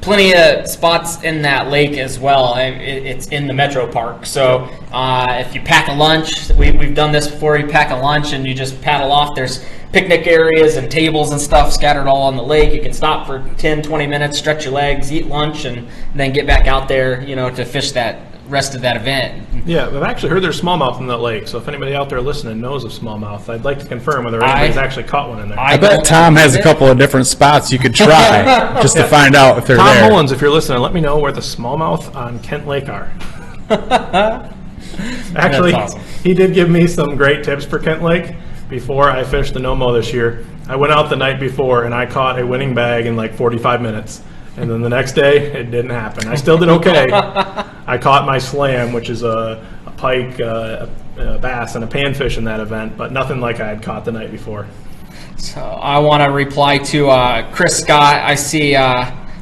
plenty of spots in that lake as well. It's in the Metro Park, so if you pack a lunch, we've done this before. You pack a lunch and you just paddle off. There's picnic areas and tables and stuff scattered all on the lake. You can stop for 10-20 minutes, stretch your legs, eat lunch, and then get back out there, to fish that rest of that event. Yeah, I've actually heard there's smallmouth in that lake, so if anybody out there listening knows of smallmouth, I'd like to confirm whether anybody's actually caught one in there. I bet Tom has a couple of different spots you could try just to find out if they're Tom there. Mullins, if you're listening, let me know where the smallmouth on Kent Lake are. Actually, awesome. He did give me some great tips for Kent Lake before I fished the NOMO this year. I went out the night before and I caught a winning bag in like 45 minutes. And then the next day, it didn't happen. I still did okay. I caught my slam, which is a pike, a bass, and a panfish in that event, but nothing like I had caught the night before. So I want to reply to Chris Scott. I see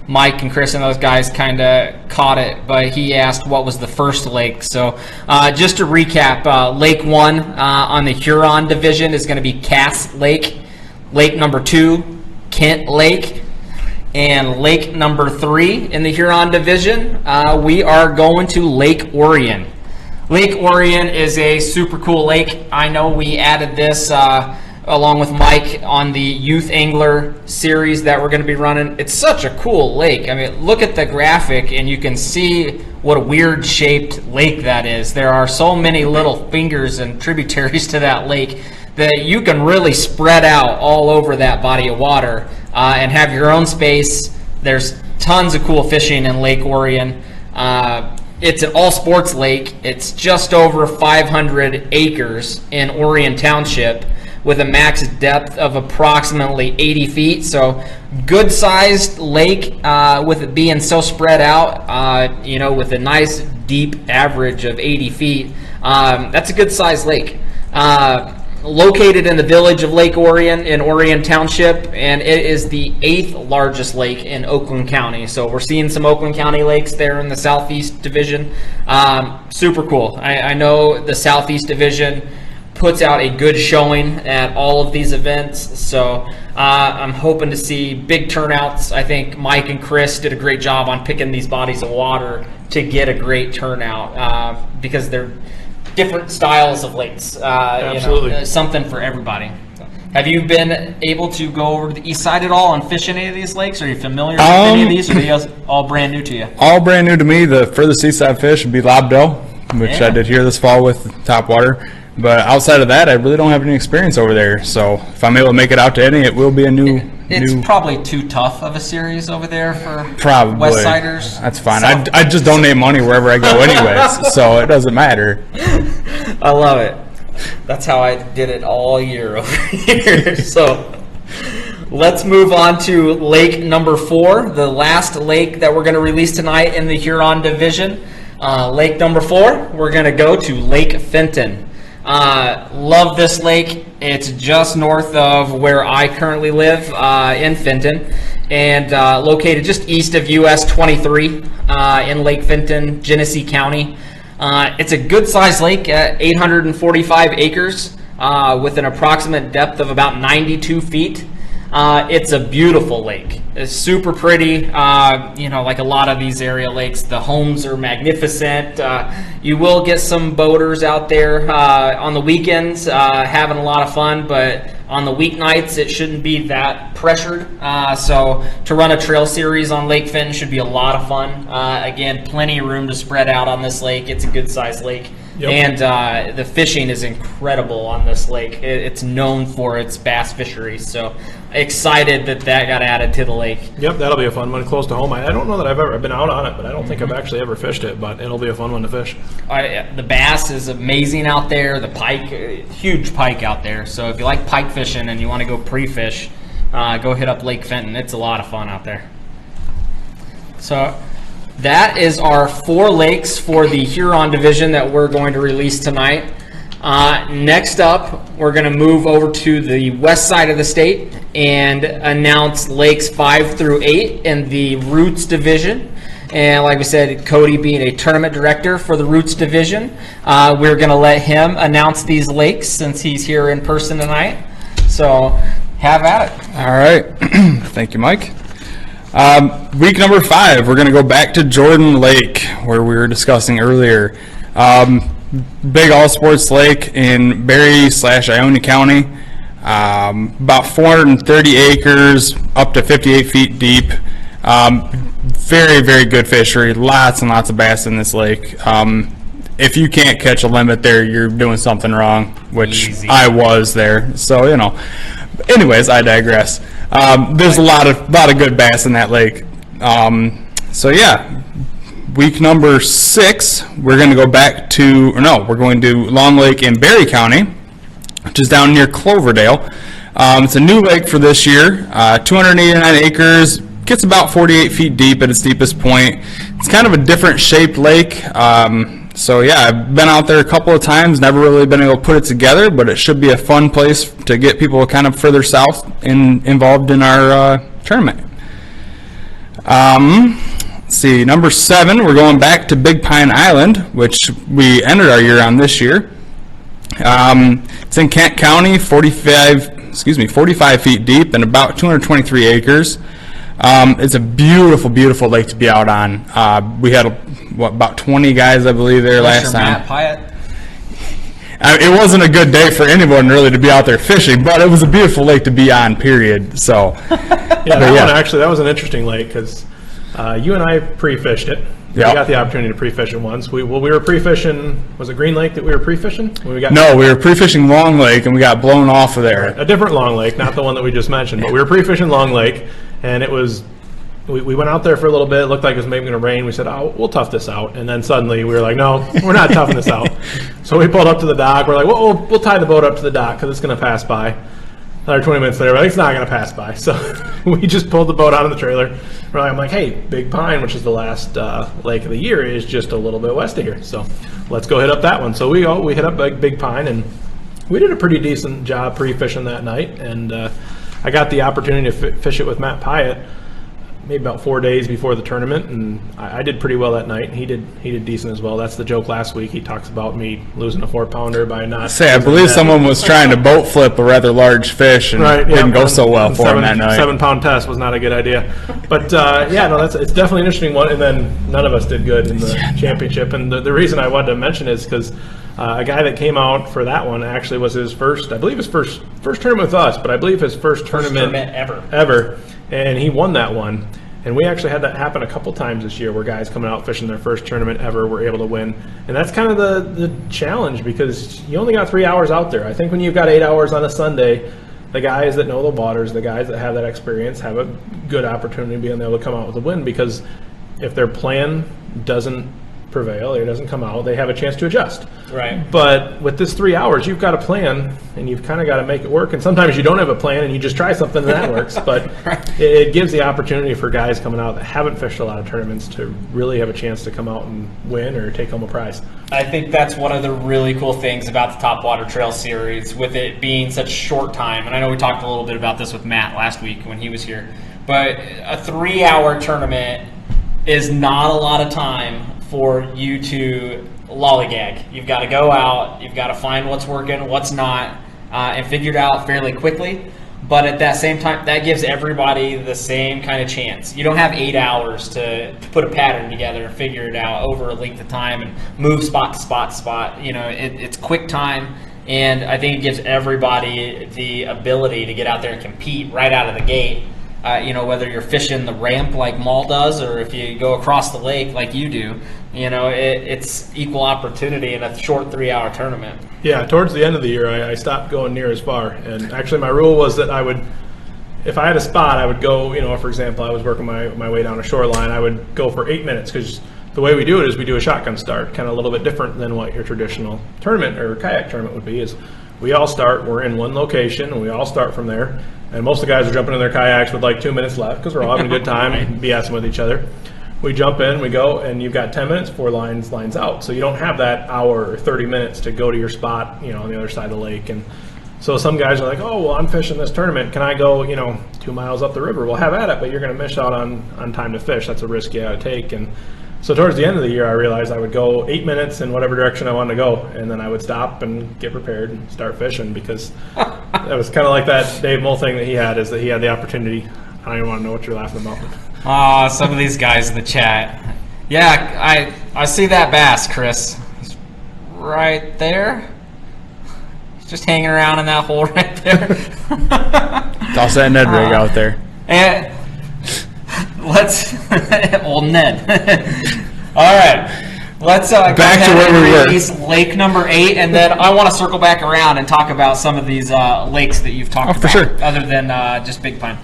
Mike and Chris and those guys kind of caught it, but he asked what was the first lake. So just to recap, Lake 1 on the Huron division is going to be Cass Lake. Lake number 2, Kent Lake. And lake number 3 in the Huron division, we are going to Lake Orion. Lake Orion is a super cool lake. I know we added this along with Mike on the Youth Angler series that we're going to be running. It's such a cool lake. I mean, look at the graphic and you can see what a weird shaped lake that is. There are so many little fingers and tributaries to that lake that you can really spread out all over that body of water and have your own space. There's tons of cool fishing in Lake Orion. It's an all-sports lake. It's just over 500 acres in Orion Township with a max depth of approximately 80 feet. So good-sized lake with it being so spread out, with a nice deep average of 80 feet. That's a good-sized lake. Located in the village of Lake Orion in Orion Township, and it is the 8th largest lake in Oakland County. So we're seeing some Oakland County lakes there in the Southeast Division. Super cool. I know the Southeast Division puts out a good showing at all of these events. So I'm hoping to see big turnouts. I think Mike and Chris did a great job on picking these bodies of water to get a great turnout because they're different styles of lakes. Absolutely. Something for everybody. Have you been able to go over to the east side at all and fish any of these lakes? Are you familiar with any of these, or are these all brand new to you? All brand new to me. The furthest eastside fish would be Lobdell, which I did here this fall with Topwater. But outside of that, I really don't have any experience over there. So if I'm able to make it out to any, it will be a new. It's probably too tough of a series over there for probably West Siders. That's fine. I just donate money wherever I go anyways, so it doesn't matter. I love it. That's how I did it all year over here. So let's move on to lake number 4, the last lake that we're going to release tonight in the Huron division. Lake number 4, we're going to go to Lake Fenton. Love this lake. It's just north of where I currently live in Fenton, and located just east of US 23 in Lake Fenton, Genesee County. It's a good-sized lake at 845 acres with an approximate depth of about 92 feet. It's a beautiful lake. It's super pretty. Like a lot of these area lakes, the homes are magnificent. You will get some boaters out there on the weekends having a lot of fun, but on the weeknights it shouldn't be that pressured. So to run a trail series on Lake Fenton should be a lot of fun. Again, plenty of room to spread out on this lake. It's a good-sized lake. Yep. And the fishing is incredible on this lake. It's known for its bass fisheries, so excited that got added to the lake. Yep, that'll be a fun one, close to home. I don't know that I've ever been out on it, but I don't think I've actually ever fished it, but it'll be a fun one to fish. The bass is amazing out there. The pike, huge pike out there. So if you like pike fishing and you want to go pre-fish, go hit up Lake Fenton. It's a lot of fun out there. So that is our 4 lakes for the Huron division that we're going to release tonight. Next up, we're going to move over to the west side of the state and announce lakes 5 through 8 in the Roots division. And like we said, Cody being a tournament director for the Roots division, we're going to let him announce these lakes since he's here in person tonight. So have at it. All right. Thank you, Mike. Week number 5, we're going to go back to Jordan Lake, where we were discussing earlier. Big all-sports lake in Berry/Ionia County. About 430 acres, up to 58 feet deep. Very, very good fishery. Lots and lots of bass in this lake. If you can't catch a limit there, you're doing something wrong, which Easy. I was there. So, anyways, I digress. There's a lot of good bass in that lake. Week number 6, we're going to go back to, we're going to Long Lake in Berry County, which is down near Cloverdale. It's a new lake for this year, 289 acres, gets about 48 feet deep at its deepest point. It's kind of a different shaped lake. I've been out there a couple of times, never really been able to put it together, but it should be a fun place to get people kind of further south involved in our tournament. Let's see, number 7, we're going back to Big Pine Island, which we ended our year on this year. It's in Kent County, 45 feet deep and about 223 acres. It's a beautiful, beautiful lake to be out on. We had about 20 guys, I believe, there last time. Matt Pyatt. It wasn't a good day for anyone really to be out there fishing, but it was a beautiful lake to be on, period. So, that was an interesting lake because you and I pre-fished it. Yep. We got the opportunity to pre-fish it once. We were pre-fishing. Was it Green Lake that we were pre-fishing? We were pre-fishing Long Lake, and we got blown off of there. A different Long Lake, not the one that we just mentioned, but we were pre-fishing Long Lake, and it was. We went out there for a little bit. It looked like it was maybe going to rain. We said, we'll tough this out. And then suddenly we were like, no, we're not toughing this out. So we pulled up to the dock. We're like, we'll tie the boat up to the dock because it's going to pass by. Another 20 minutes later, it's not going to pass by. So we just pulled the boat out of the trailer. I'm like, hey, Big Pine, which is the last lake of the year, is just a little bit west of here. So let's go hit up that one. So we hit up Big Pine, and we did a pretty decent job pre-fishing that night. And I got the opportunity to fish it with Matt Pyatt. maybe about 4 days before the tournament, and I did pretty well that night. He did decent as well. That's the joke last week. He talks about me losing a 4-pounder by not. I believe someone was trying to boat flip a rather large fish and didn't go so well for him that night. 7-pound test was not a good idea. But it's definitely an interesting one. And then none of us did good in the championship. And the reason I wanted to mention is because a guy that came out for that one actually was his first tournament with us, but I believe his first tournament ever. And he won that one. And we actually had that happen a couple times this year where guys coming out fishing their first tournament ever were able to win. And that's kind of the challenge because you only got 3 hours out there. I think when you've got 8 hours on a Sunday, the guys that know the waters, the guys that have that experience have a good opportunity of being able to come out with a win because if their plan doesn't prevail or doesn't come out, they have a chance to adjust. Right. But with this 3 hours, you've got a plan and you've kind of got to make it work. And sometimes you don't have a plan and you just try something and that works. But it gives the opportunity for guys coming out that haven't fished a lot of tournaments to really have a chance to come out and win or take home a prize. I think that's one of the really cool things about the Topwater Trail Series, with it being such short time. And I know we talked a little bit about this with Matt last week when he was here. But a 3-hour tournament is not a lot of time for you to lollygag. You've got to go out, you've got to find what's working, what's not, and figure it out fairly quickly. But at that same time, that gives everybody the same kind of chance. You don't have 8 hours to put a pattern together and figure it out over a length of time and move spot to spot to spot. It's quick time, and I think it gives everybody the ability to get out there and compete right out of the gate. Whether you're fishing the ramp like Maul does or if you go across the lake like you do, it's equal opportunity in a short 3-hour tournament. Yeah, towards the end of the year, I stopped going near as far. And actually my rule was that if I had a spot, I would go, for example, I was working my way down a shoreline, I would go for 8 minutes because the way we do it is we do a shotgun start, kind of a little bit different than what your traditional tournament or kayak tournament would be. Is we all start, we're in one location, and we all start from there. And most of the guys are jumping in their kayaks with like 2 minutes left because we're all having a good time and BSing with each other. We jump in, we go, and you've got 10 minutes before lines out. So you don't have that hour or 30 minutes to go to your spot, on the other side of the lake. And so some guys are like, oh, well, I'm fishing this tournament. Can I go, 2 miles up the river? Well, have at it, but you're going to miss out on time to fish. That's a risk you got to take. And so towards the end of the year, I realized I would go 8 minutes in whatever direction I wanted to go, and then I would stop and get prepared and start fishing because that was kind of like that Dave Mull thing that he had, is that he had the opportunity. I don't even want to know what you're laughing about. Some of these guys in the chat. Yeah, I see that bass, Chris. He's right there. He's just hanging around in that hole right there. Toss that Ned rig out there. And let's old Ned. All right. Let's back to where we were. Lake number 8, and then I want to circle back around and talk about some of these lakes that you've talked about. For sure. Other than just Big Pine.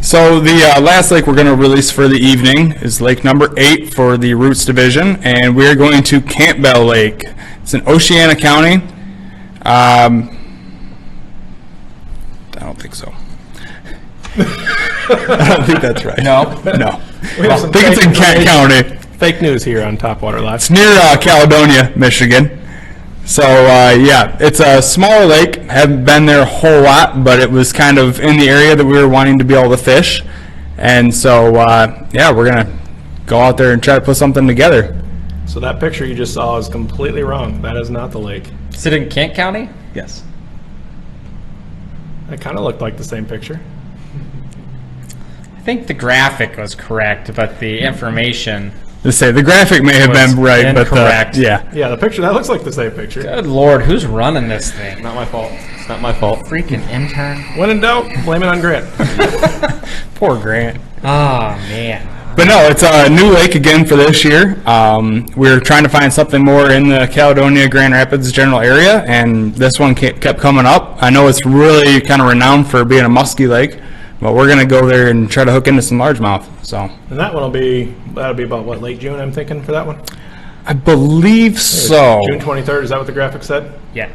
So the last lake we're going to release for the evening is lake number 8 for the Roots Division, and we're going to Campbell Lake. It's in Oceana County. I don't think so. I don't think that's right. No. I think it's in Kent County. Fake news here on Topwater Live. It's near Caledonia, Michigan. So, it's a smaller lake. Haven't been there a whole lot, but it was kind of in the area that we were wanting to be able to fish. And so, we're going to go out there and try to put something together. So that picture you just saw is completely wrong. That is not the lake. Is it in Kent County? Yes. That kind of looked like the same picture. I think the graphic was correct, but the information... The graphic may have been right, incorrect. But yeah, the picture, that looks like the same picture. Good Lord, who's running this thing? Not my fault. It's not my fault. Freaking intern. When in doubt, blame it on Grant. Poor Grant. Oh, man. But no, it's a new lake again for this year. We're trying to find something more in the Caledonia, Grand Rapids general area, and this one kept coming up. I know it's really kind of renowned for being a musky lake, but we're going to go there and try to hook into some largemouth. So. And that one that'll be about what, late June, I'm thinking, for that one? I believe so. June 23rd, is that what the graphic said? Yeah.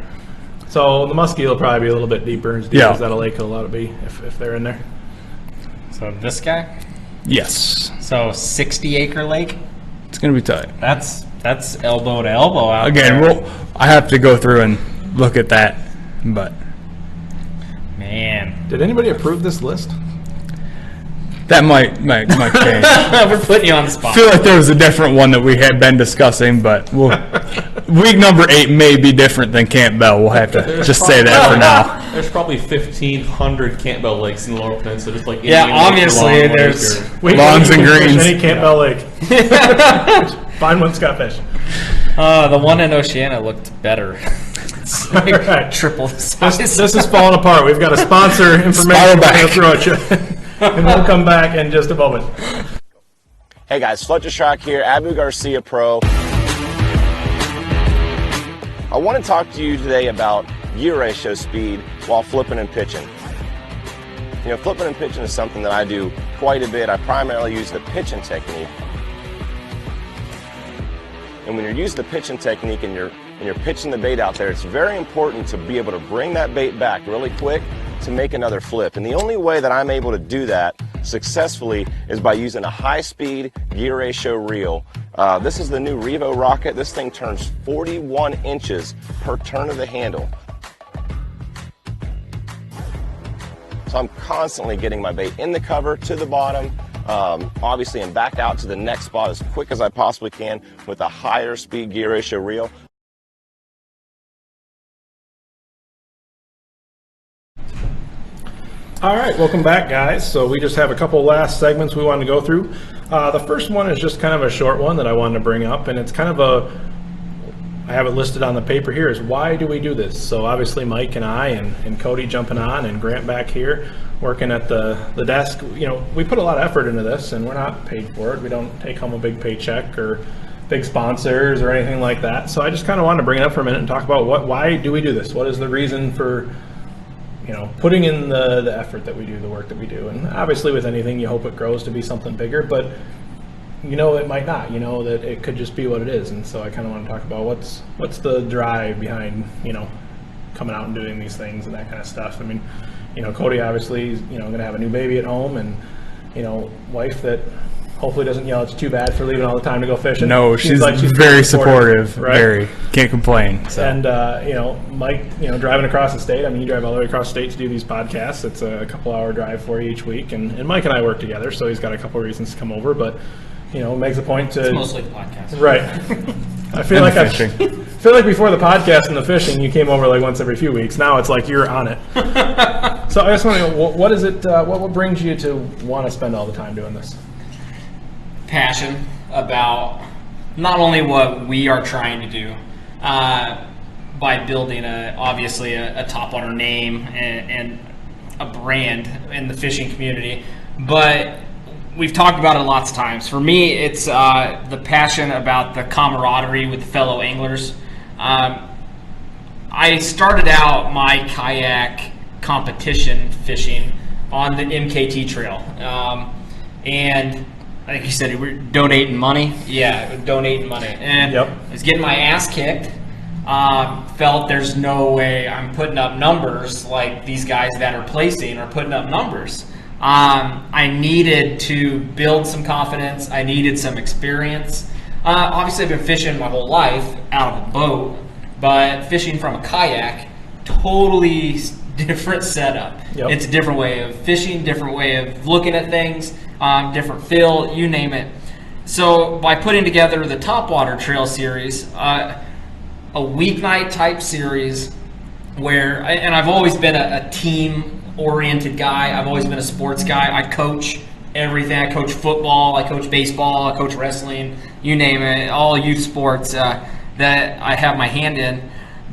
So the muskie will probably be a little bit deeper, as deep as that lake will allow to be if they're in there. So this guy? Yes. So 60-acre lake? It's going to be tight. That's elbow to elbow out there. Again, I have to go through and look at that, but... Man. Did anybody approve this list? That might change. We're putting you on the spot. I feel like there was a different one that we had been discussing, but week number 8 may be different than Campbell. We'll have to just say that for now. There's probably 1,500 Campbell lakes in the Lower Peninsula, just like Yeah, Indian Lake, obviously, Long Lake, there's- or- Lawns and greens. Any Campbell Lake. Find one, Scott Fish. The one in Oceana looked better. It's like Right. triple the size. This is falling apart. We've got a sponsor information we're going to throw at you. And we'll come back in just a moment. Hey guys, Fletcher Shock here, Abu Garcia Pro. I want to talk to you today about gear ratio speed while flipping and pitching. You know, flipping and pitching is something that I do quite a bit. I primarily use the pitching technique. And when you're using the pitching technique and you're pitching the bait out there, it's very important to be able to bring that bait back really quick to make another flip. And the only way that I'm able to do that successfully is by using a high-speed gear ratio reel. This is the new Revo Rocket. This thing turns 41 inches per turn of the handle. So I'm constantly getting my bait in the cover to the bottom, obviously, and back out to the next spot as quick as I possibly can with a higher speed gear ratio reel. All right, welcome back, guys. So we just have a couple last segments we wanted to go through. The first one is just kind of a short one that I wanted to bring up, and it's kind of I have it listed on the paper here, is why do we do this? So obviously Mike and I and Cody jumping on and Grant back here working at the desk. You know, we put a lot of effort into this, and we're not paid for it. We don't take home a big paycheck or big sponsors or anything like that. So I just kind of wanted to bring it up for a minute and talk about why do we do this? What is the reason for, you know, putting in the effort that we do, the work that we do? And obviously with anything, you hope it grows to be something bigger, but you know, it might not, you know, that it could just be what it is. And so I kind of want to talk about what's the drive behind, you know, coming out and doing these things and that kind of stuff. I mean, you know, Cody obviously is, you know, going to have a new baby at home, and, you know, wife that hopefully doesn't yell at you too bad for leaving all the time to go fishing. No, she's very supportive, right? Very. Can't complain. So. And, you know, Mike, you know, driving across the state, I mean, you drive all the way across the state to do these podcasts. It's a couple-hour drive for you each week. And Mike and I work together, so he's got a couple of reasons to come over. But, you know, makes a point to... It's mostly the podcast. Right. I feel like before the podcast and the fishing, you came over like once every few weeks. Now it's like you're on it. So I just want to know, what is it, what brings you to want to spend all the time doing this? Passion about not only what we are trying to do by building obviously a Topwater name and a brand in the fishing community, but we've talked about it lots of times. For me, it's the passion about the camaraderie with fellow anglers. I started out my kayak competition fishing on the MKT trail, and like you said, we're donating money. Yeah, donating money. And Yep. I was getting my ass kicked. Felt there's no way I'm putting up numbers like these guys that are placing are putting up numbers. I needed to build some confidence. I needed some experience. Obviously, I've been fishing my whole life out of a boat, but fishing from a kayak, totally different setup. Yep. It's a different way of fishing, different way of looking at things, different feel, you name it. So by putting together the Topwater Trail series, a weeknight type series where, and I've always been a team-oriented guy. I've always been a sports guy. I coach everything. I coach football, I coach baseball, I coach wrestling, you name it, all youth sports that I have my hand in.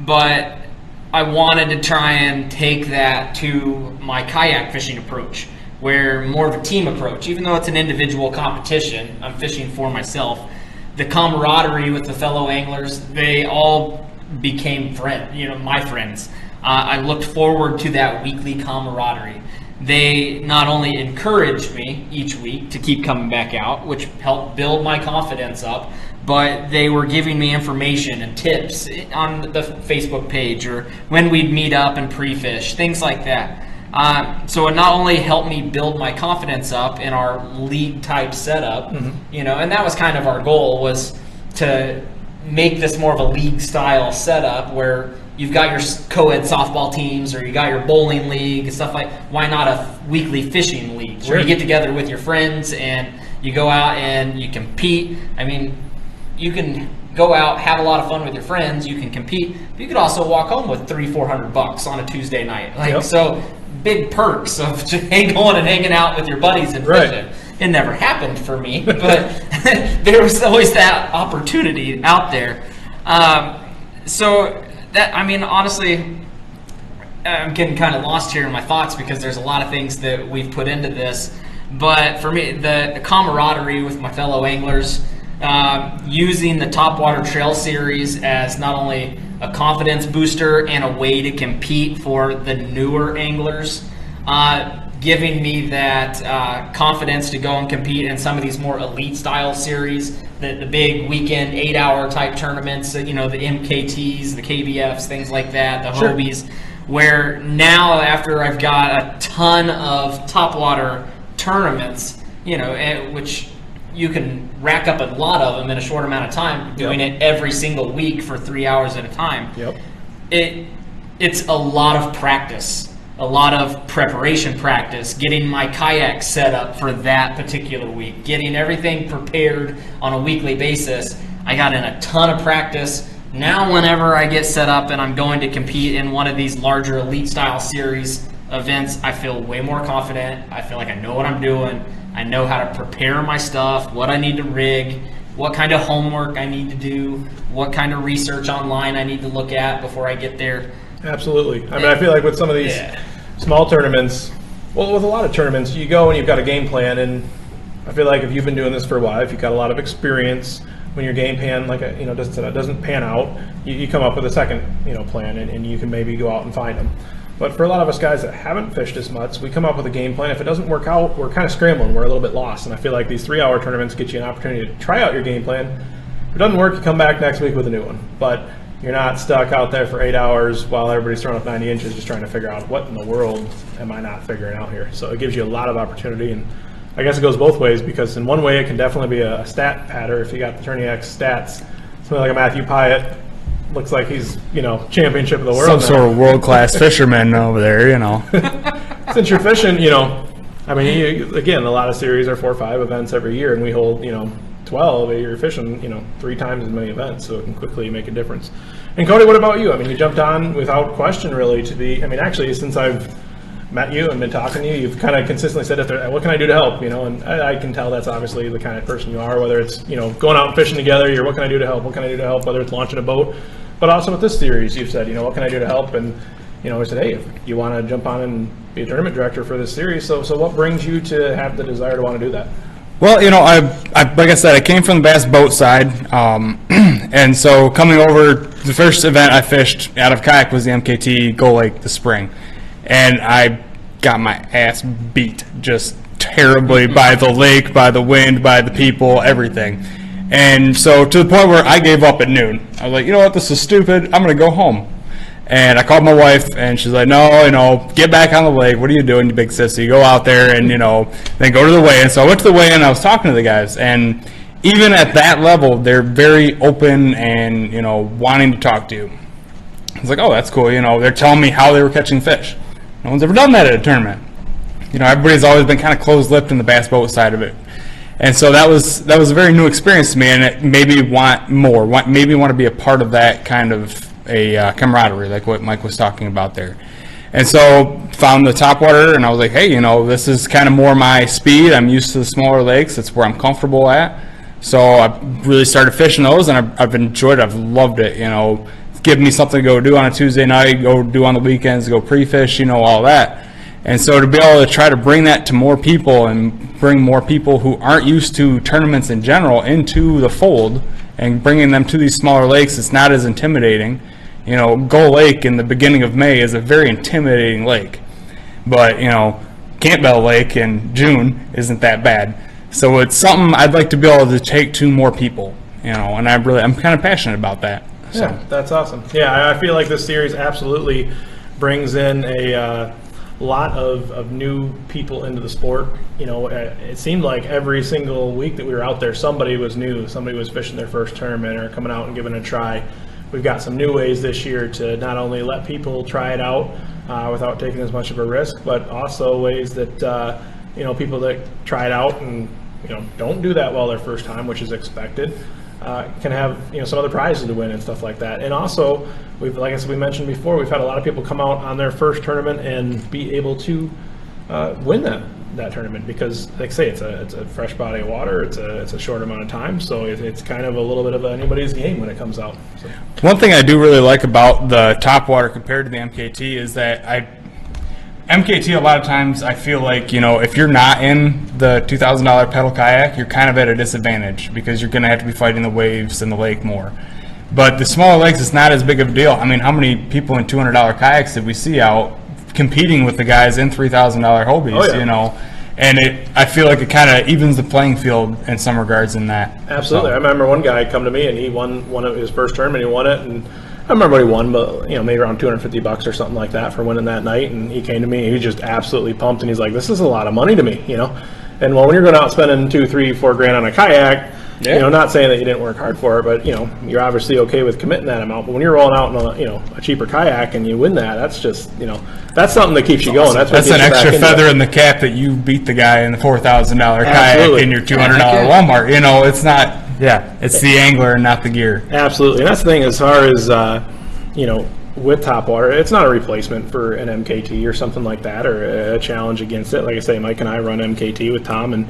But I wanted to try and take that to my kayak fishing approach, where more of a team approach. Even though it's an individual competition, I'm fishing for myself. The camaraderie with the fellow anglers, they all became my friends. I looked forward to that weekly camaraderie. They not only encouraged me each week to keep coming back out, which helped build my confidence up, but they were giving me information and tips on the Facebook page or when we'd meet up and pre-fish, things like that. So it not only helped me build my confidence up in our league type setup, and that was kind of our goal, was to make this more of a league style setup where you've got your co-ed softball teams, or you got your bowling league and stuff like. Why not a weekly fishing league where you get together with your friends and you go out and you compete? I mean, you can go out, have a lot of fun with your friends. You can compete, but you could also walk home with $300-400 on a Tuesday night. So big perks of just going and hanging out with your buddies and fishing. It never happened for me, but there was always that opportunity out there. So that, I mean, honestly, I'm getting kind of lost here in my thoughts because there's a lot of things that we've put into this. But for me, the camaraderie with my fellow anglers, using the Topwater Trail Series as not only a confidence booster and a way to compete for the newer anglers, giving me that confidence to go and compete in some of these more elite style series, the big weekend 8-hour type tournaments, the MKTs, the KBFs, things like that, the Hobies, where now after I've got a ton of Topwater tournaments, which you can rack up a lot of them in a short amount of time, doing it every single week for 3 hours at a time. It's a lot of practice, a lot of preparation practice, getting my kayak set up for that particular week, getting everything prepared on a weekly basis. I got in a ton of practice. Now whenever I get set up and I'm going to compete in one of these larger elite style series events, I feel way more confident. I feel like I know what I'm doing. I know how to prepare my stuff, what I need to rig, what kind of homework I need to do, what kind of research online I need to look at before I get there. Absolutely. I mean, I feel like with some of these small tournaments, well, with a lot of tournaments, you go and you've got a game plan, and I feel like if you've been doing this for a while, if you've got a lot of experience, when your game plan, doesn't pan out, you come up with a second, plan, and you can maybe go out and find them. But for a lot of us guys that haven't fished as much, we come up with a game plan. If it doesn't work out, we're kind of scrambling. We're a little bit lost. And I feel like these 3-hour tournaments get you an opportunity to try out your game plan. If it doesn't work, you come back next week with a new one. But you're not stuck out there for 8 hours while everybody's throwing up 90 inches just trying to figure out what in the world am I not figuring out here. So it gives you a lot of opportunity. And I guess it goes both ways, because in one way it can definitely be a stat patter. If you got the Tourney X stats, something like a Matthew Pyatt, looks like he's, championship of the world. Some sort of world-class fisherman over there, Since you're fishing, I mean, again, a lot of series are 4 or 5 events every year, and we hold, 12. You're fishing, 3 times as many events, so it can quickly make a difference. And Cody, what about you? I mean, you jumped on without question, really, actually, since I've met you and been talking to you, you've kind of consistently said, what can I do to help? And I can tell that's obviously the kind of person you are, whether it's, going out and fishing together, what can I do to help? What can I do to help? Whether it's launching a boat. But also with this series, you've said, what can I do to help? And, I said, hey, if you want to jump on and be a tournament director for this series, so what brings you to have the desire to want to do that? Well, I like I said, I came from the bass boat side, and so coming over, the first event I fished out of kayak was the MKT Gull Lake this spring, and I got my ass beat just terribly by the lake, by the wind, by the people, everything. And so to the point where I gave up at noon. I was like, you know what, this is stupid. I'm going to go home. And I called my wife, and she's like, no, get back on the lake. What are you doing, you big sissy? Go out there and, then go to the weigh-in. So I went to the weigh-in, and I was talking to the guys. And even at that level, they're very open and, wanting to talk to you. I was like, oh, that's cool. They're telling me how they were catching fish. No one's ever done that at a tournament. Everybody's always been kind of closed-lipped in the bass boat side of it. And so that was a very new experience to me, and it made me want more, made me want to be a part of that kind of a camaraderie, like what Mike was talking about there. And so found the Topwater, and I was like, hey, this is kind of more my speed. I'm used to the smaller lakes. It's where I'm comfortable at. So I really started fishing those, and I've enjoyed it. I've loved it. It's given me something to go do on a Tuesday night, go do on the weekends, go pre-fish, all that. And so to be able to try to bring that to more people and bring more people who aren't used to tournaments in general into the fold and bringing them to these smaller lakes, it's not as intimidating. Gull Lake in the beginning of May is a very intimidating lake. But, Campbell Lake in June isn't that bad. So it's something I'd like to be able to take to more people, and I'm kind of passionate about that. So. Yeah, that's awesome. Yeah, I feel like this series absolutely brings in a lot of new people into the sport. It seemed like every single week that we were out there, somebody was new, somebody was fishing their first tournament or coming out and giving it a try. we've got some new ways this year to not only let people try it out without taking as much of a risk, but also ways that people that try it out and don't do that well their first time, which is expected, can have some other prizes to win and stuff like that. And also, like I said, we mentioned before, we've had a lot of people come out on their first tournament and be able to win that tournament because, like I say, it's a fresh body of water. It's a short amount of time, so it's kind of a little bit of anybody's game when it comes out. So. One thing I do really like about the Topwater compared to the MKT is that MKT, a lot of times I feel like, if you're not in the $2,000 pedal kayak, you're kind of at a disadvantage because you're going to have to be fighting the waves in the lake more. But the smaller lakes, it's not as big of a deal. I mean, how many people in $200 kayaks did we see out competing with the guys in $3,000 Hobies, Oh, yeah. And I feel like it kind of evens the playing field in some regards in that. Absolutely. So. I remember one guy come to me and he won one of his first tournament. He won it, and I don't remember what he won, but maybe around $250 or something like that for winning that night. And he came to me and he was just absolutely pumped, and he's like, "This is a lot of money to me, And when you're going out spending $2, $3, $4 grand on a kayak, not saying that you didn't work hard for it, but you're obviously okay with committing that amount. But when you're rolling out in a cheaper kayak and you win that, that's just that's something that keeps you going. That's an extra feather in the cap that you beat the guy in the $4,000 kayak in your $200 Walmart. It's not. Yeah, it's the angler and not the gear. Absolutely, and that's the thing as far as with Topwater, it's not a replacement for an MKT or something like that, or a challenge against it. Like I say, Mike and I run MKT with Tom, and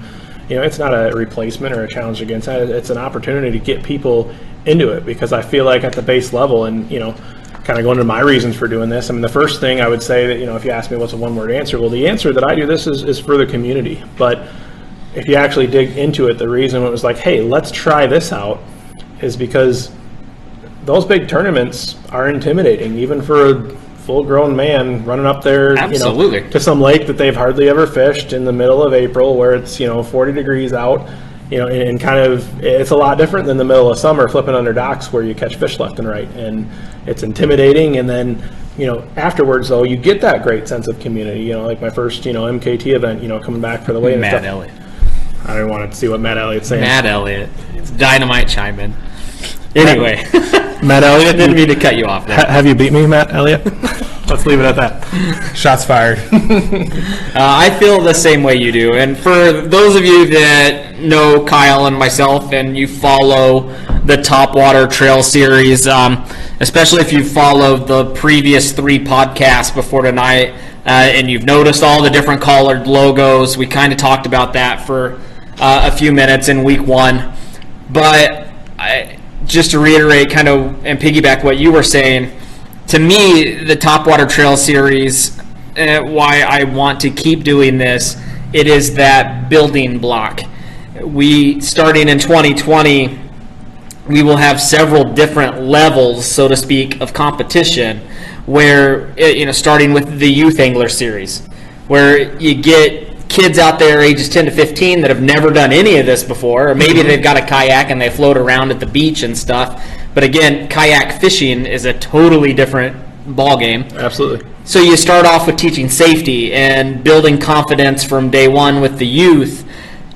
it's not a replacement or a challenge against that. It's an opportunity to get people into it, because I feel like at the base level, and kind of going to my reasons for doing this, I mean, the first thing I would say that if you ask me what's a one-word answer, well, the answer that I do this is for the community. But if you actually dig into it, the reason it was like, hey, let's try this out, is because those big tournaments are intimidating, even for a full-grown man running up there, Absolutely. To some lake that they've hardly ever fished in the middle of April, where it's 40 degrees out, and kind of it's a lot different than the middle of summer flipping under docks where you catch fish left and right, and it's intimidating. And then afterwards, though, you get that great sense of community. Like my first MKT event, coming back for the weigh-in Matt stuff. Elliott. I don't want to see what Matt Elliott's saying. Matt Elliott. It's dynamite chime in. Anyway. Matt Elliott, Didn't mean to cut you off there. Have you beat me, Matt Elliott? Let's leave it at that. Shots fired. I feel the same way you do. And for those of you that know Kyle and myself and you follow the Topwater Trail Series, especially if you followed the previous 3 podcasts before tonight, and you've noticed all the different colored logos, we kind of talked about that for a few minutes in week 1. But just to reiterate kind of and piggyback what you were saying, to me, the Topwater Trail Series, why I want to keep doing this, it is that building block. Starting in 2020, we will have several different levels, so to speak, of competition, where, starting with the Youth Angler Series, where you get kids out there ages 10 to 15 that have never done any of this before, or maybe they've got a kayak and they float around at the beach and stuff. But again, kayak fishing is a totally different ball game. Absolutely. So you start off with teaching safety and building confidence from day one with the youth,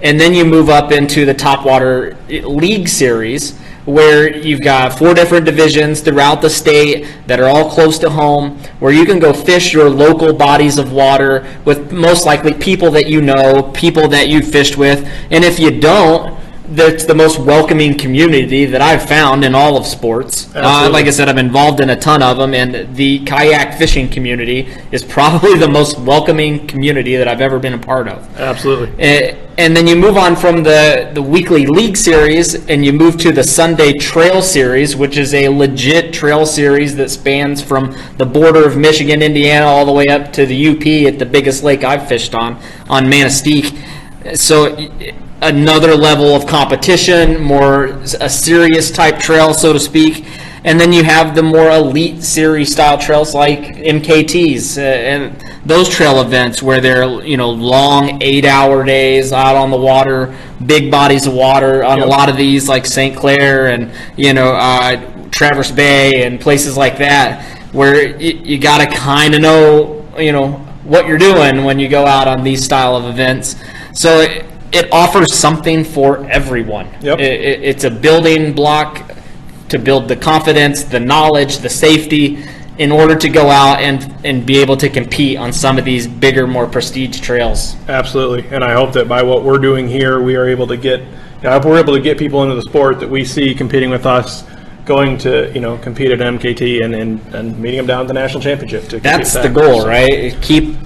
and then you move up into the Topwater League Series, where you've got 4 different divisions throughout the state that are all close to home, where you can go fish your local bodies of water with most likely people that you know, people that you've fished with. And if you don't, that's the most welcoming community that I've found in all of sports. Like I said, I'm involved in a ton of them, and the kayak fishing community is probably the most welcoming community that I've ever been a part of. Absolutely. And then you move on from the weekly league series, and you move to the Sunday Trail Series, which is a legit trail series that spans from the border of Michigan, Indiana, all the way up to the UP at the biggest lake I've fished on Manistee. So another level of competition, more a serious type trail, so to speak. And then you have the more elite series style trails like MKTs and those trail events where they're long 8-hour days out on the water, big bodies of water on a lot of these, like St. Clair and Traverse Bay and places like that, where you got to kind of know what you're doing when you go out on these style of events. So it offers something for everyone. Yep. It's a building block to build the confidence, the knowledge, the safety, in order to go out and be able to compete on some of these bigger, more prestige trails. Absolutely, and I hope that by what we're doing here, we are able to get, if we're able to get people into the sport that we see competing with us, going to compete at MKT and meeting them down at the national championship. That's the goal, right? Keep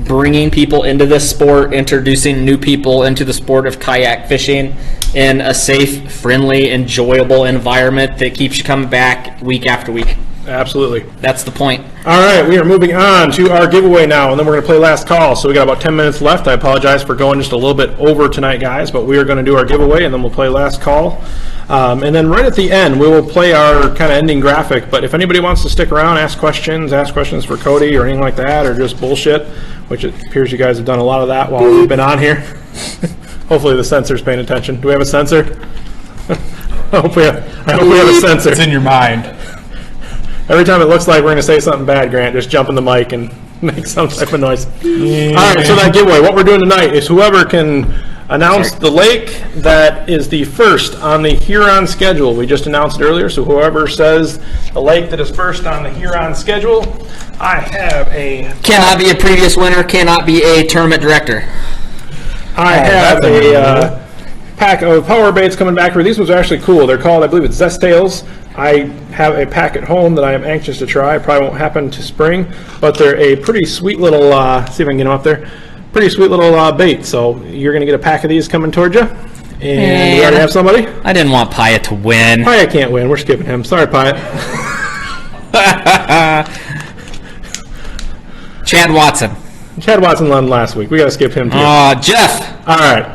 bringing people into this sport, introducing new people into the sport of kayak fishing in a safe, friendly, enjoyable environment that keeps you coming back week after week. Absolutely. That's the point. All right, we are moving on to our giveaway now, and then we're going to play last call. So we got about 10 minutes left. I apologize for going just a little bit over tonight, guys, but we are going to do our giveaway, and then we'll play last call. And then right at the end, we will play our kind of ending graphic. But if anybody wants to stick around, ask questions for Cody or anything like that, or just bullshit, which it appears you guys have done a lot of that while we've been on here. Hopefully the sensor's paying attention. Do we have a sensor? I hope we have a sensor. It's in your mind. Every time it looks like we're going to say something bad, Grant, just jump in the mic and make some type of noise. Yeah. All right, so that giveaway, what we're doing tonight is whoever can announce the lake that is the first on the Huron schedule. We just announced it earlier, so whoever says the lake that is first on the Huron schedule, I have a... Cannot be a previous winner, cannot be a tournament director. I have a pack of power baits coming back here. These ones are actually cool. They're called, I believe it's Zest Tails. I have a pack at home that I am anxious to try. Probably won't happen to spring, but they're a pretty sweet little, see if I can get them up there, pretty sweet little bait. So you're going to get a pack of these coming towards you. And we already have somebody? I didn't want Pyatt to win. Pyatt can't win. We're skipping him. Sorry, Pyatt. Chad Watson. Chad Watson won last week. We got to skip him too. Jeff. All right.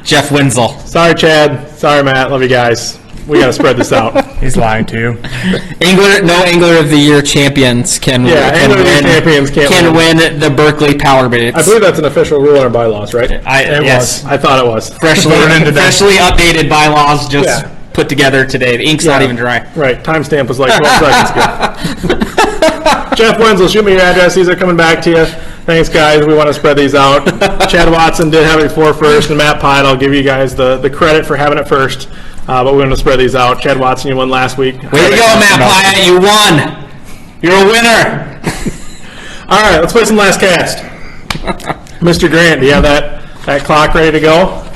Jeff Wenzel. Sorry, Chad. Sorry, Matt. Love you guys. We got to spread this out. He's lying to you. No Angler of the Year champions can win the Berkeley Power Baits. I believe that's an official rule in our bylaws, right? Yes. I thought it was. Freshly updated bylaws just put together today. The ink's not even dry. Right. Timestamp was like 12 seconds ago. Jeff Wenzel, shoot me your address. These are coming back to you. Thanks, guys. We want to spread these out. Chad Watson did have it before first, and Matt Pyatt, I'll give you guys the credit for having it first. But we're going to spread these out. Chad Watson, you won last week. Way to go, Matt Pyatt. You won. You're a winner. All right, let's play some last cast. Mr. Grant, do you have that clock ready to go?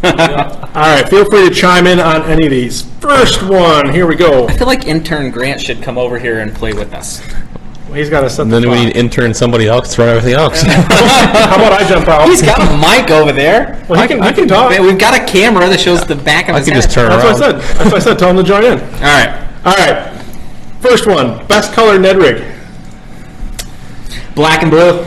All right, feel free to chime in on any of these. First one, here we go. I feel like intern Grant should come over here and play with us. He's got to set the clock. We need intern somebody else to run everything else. How about I jump out? He's got a mic over there. Well, he can talk. We've got a camera that shows the back of his head. I can just turn around. That's what I said. Tell him to join in. All right. First one, best color Ned rig. Black and blue.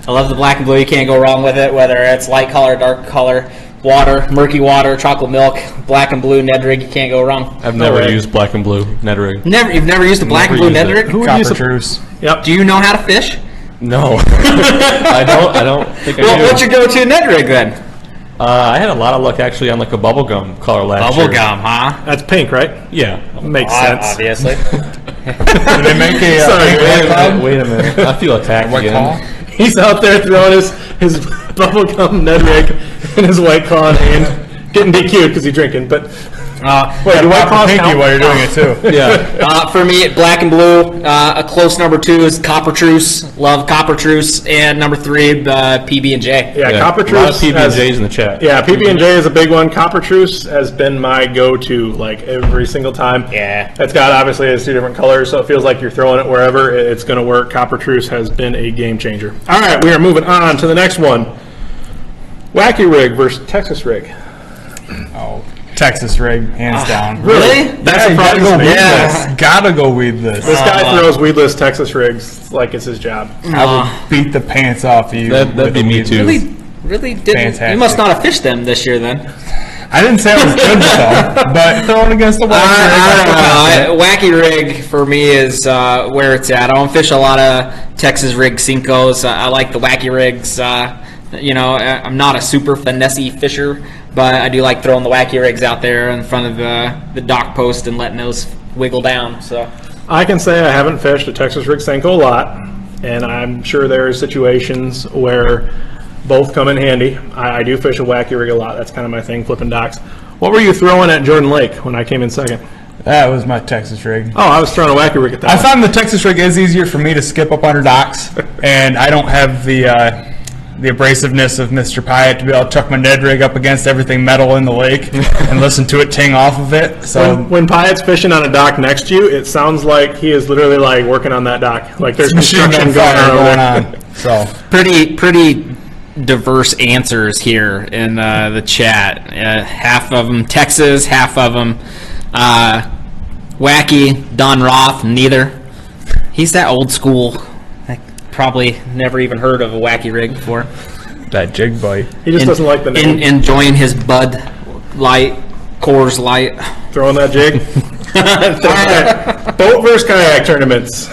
I love the black and blue. You can't go wrong with it, whether it's light color, dark color, water, murky water, chocolate milk, black and blue Ned rig. You can't go wrong. I've never used black and blue Ned rig. You've never used a black and blue Ned rig? Copper truce. Yep. Do you know how to fish? No. I don't think I do. What's your go-to Ned rig then? I had a lot of luck actually on like a bubblegum color last year. Bubblegum, huh? That's pink, right? Yeah. Makes sense. Obviously. Did they make a Sorry, wait a minute. I feel attacked again. He's out there throwing his bubblegum Ned rig in his White Claw in hand. Getting DQ'd because he's drinking, but... Wait, you White Claw pinky while you're doing it too. Yeah. For me, black and blue. A close number 2 is Copper Truce. Love Copper Truce. And number 3, the PB&J. Yeah, Copper Truce. A lot of PB&Js in the chat. Yeah, PB&J is a big one. Copper Truce has been my go-to like every single time. Yeah. It's got obviously it's 2 different colors, so it feels like you're throwing it wherever. It's going to work. Copper Truce has been a game changer. All right, we are moving on to the next one. Wacky rig versus Texas rig. Oh. Texas rig, hands down. Really? That's surprising me. Gotta go weedless. This guy throws weedless Texas rigs like it's his job. I would beat the pants off of you. That'd be me too. Really didn't. Fantastic. You must not have fished them this year then. I didn't say I was good with them, but throwing against the I don't know. Wacky rig for me is where it's at. I don't fish a lot of Texas rig Cincos. I like the wacky rigs. I'm not a super finessey fisher, but I do like throwing the wacky rigs out there in front of the dock post and letting those wiggle down. So I can say I haven't fished a Texas rig Senko a lot, and I'm sure there are situations where both come in handy. I do fish a wacky rig a lot. That's kind of my thing, flipping docks. What were you throwing at Jordan Lake when I came in second? That was my Texas rig. Oh, I was throwing a wacky rig at that. I found the Texas rig is easier for me to skip up under docks, and I don't have the abrasiveness of Mr. Pyatt to be able to chuck my Ned rig up against everything metal in the lake and listen to it ting off of it. So when Pyatt's fishing on a dock next to you, it sounds like he is literally like working on that dock. Like there's construction going on. So Pretty diverse answers here in the chat. Half of them Texas, half of them wacky. Don Roth, neither. He's that old school. I probably never even heard of a wacky rig before. that jig bite. He just doesn't like the name. Enjoying his Bud Light, Coors Light. Throwing that jig. All right. Boat versus kayak tournaments.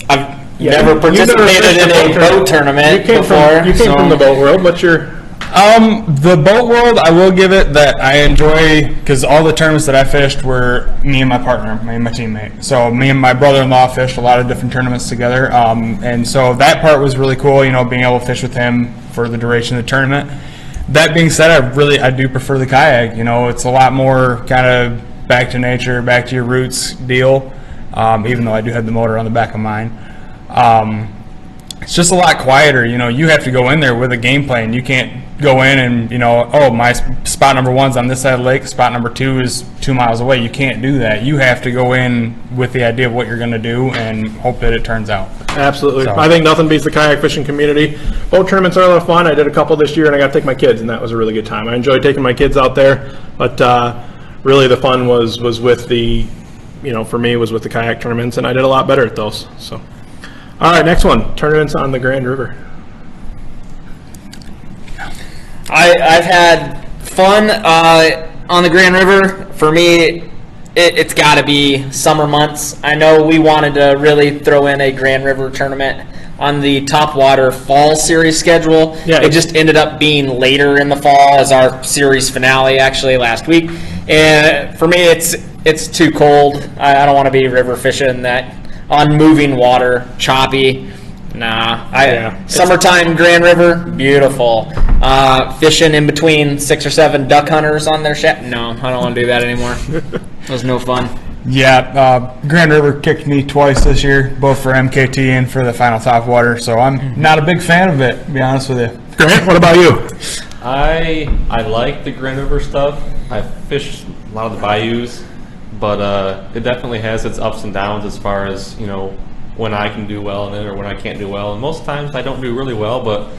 I've never participated in a boat tournament before. You came from the boat world. What's your... The boat world, I will give it that I enjoy, because all the tournaments that I fished were me and my partner, me and my teammate. So me and my brother-in-law fished a lot of different tournaments together, and so that part was really cool, being able to fish with him for the duration of the tournament. That being said, I do prefer the kayak. It's a lot more kind of back to nature, back to your roots deal, even though I do have the motor on the back of mine. It's just a lot quieter. You have to go in there with a game plan. You can't go in and, my spot number 1's on this side of the lake, spot number 2 is 2 miles away. You can't do that. You have to go in with the idea of what you're going to do and hope that it turns out. Absolutely. So. I think nothing beats the kayak fishing community. Boat tournaments are a lot of fun. I did a couple this year, and I got to take my kids, and that was a really good time. I enjoyed taking my kids out there, but really the fun was with the, for me, was with the kayak tournaments, and I did a lot better at those. So. All right, next one, tournaments on the Grand River. I've had fun on the Grand River. For me, it's got to be summer months. I know we wanted to really throw in a Grand River tournament on the Topwater fall series schedule. Yeah, it just ended up being later in the fall as our series finale actually last week. And for me, it's too cold. I don't want to be river fishing that on moving water, choppy. Summertime Grand River, beautiful. Fishing in between 6 or 7 duck hunters on their shack. No, I don't want to do that anymore. It was no fun. Yeah, Grand River kicked me twice this year, both for MKT and for the final Topwater, so I'm not a big fan of it, to be honest with you. Grant, what about you? I like the Grand River stuff. I fished a lot of the bayous, but it definitely has its ups and downs as far as, when I can do well in it or when I can't do well. And most times I don't do really well, but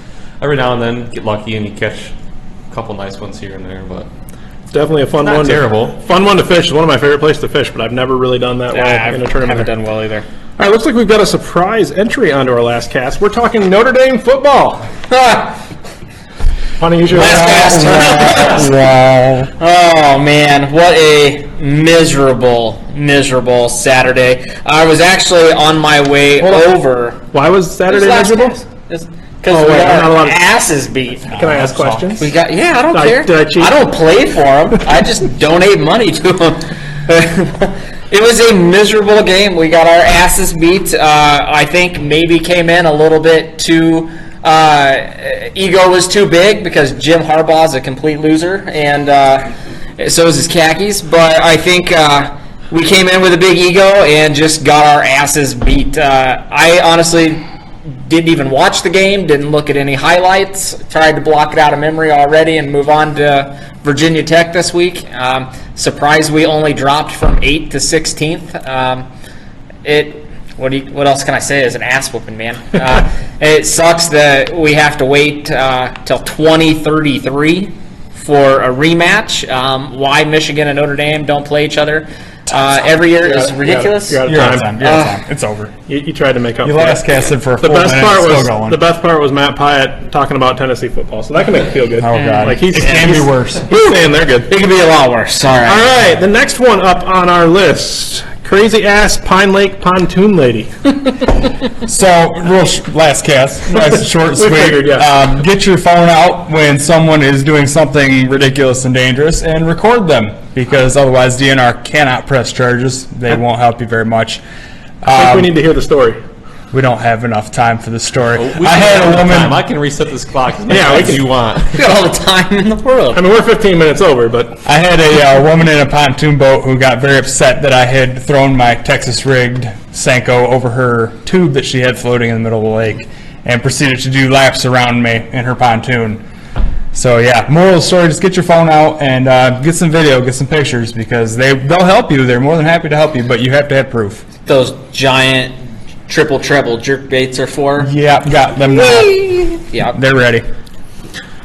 every now and then get lucky and you catch a couple nice ones here and there. But it's definitely a fun one. Fun one to fish. It's one of my favorite places to fish, but I've never really done that well in a tournament. I haven't done well either. All right, looks like we've got a surprise entry onto our last cast. We're talking Notre Dame football. Funny, usually last cast. Wow. Oh man, what a miserable Saturday. I was actually on my way over. Why was Saturday miserable? Because we got our asses beat. Can I ask questions? I don't care. Did I cheat? I don't play for them. I just donate money to them. It was a miserable game. We got our asses beat. I think maybe came in a little bit too... ego was too big because Jim Harbaugh is a complete loser, and so is his khakis. But I think we came in with a big ego and just got our asses beat. I honestly didn't even watch the game, didn't look at any highlights, tried to block it out of memory already and move on to Virginia Tech this week. Surprised we only dropped from 8th to 16th. What else can I say? It's an ass whooping, man. It sucks that we have to wait till 2033 for a rematch. Why Michigan and Notre Dame don't play each other every year is ridiculous. You're out of time. It's over. You tried to make up. You last casted for a full minute. The best part was Matt Pyatt talking about Tennessee football, so that can make you feel good. Oh God, it can be worse. He's saying they're good. It can be a lot worse. All right. The next one up on our list. Crazy ass Pine Lake pontoon lady. So, last cast, nice, short, sweet. Figured, yes. Get your phone out when someone is doing something ridiculous and dangerous, and record them, because otherwise DNR cannot press charges. They won't help you very much. I think we need to hear the story. We don't have enough time for the story. We I had a woman. I can reset this clock as many Yeah, we times as can- you want. We got all the time in the world. I mean, we're 15 minutes over, but I had a woman in a pontoon boat who got very upset that I had thrown my Texas rigged Senko over her tube that she had floating in the middle of the lake, and proceeded to do laps around me in her pontoon. So yeah, moral of the story: just get your phone out and get some video, get some pictures, because they'll help you. They're more than happy to help you, but you have to have proof. Those giant triple treble jerk baits are for. Yeah, got them now. Yeah. They're ready.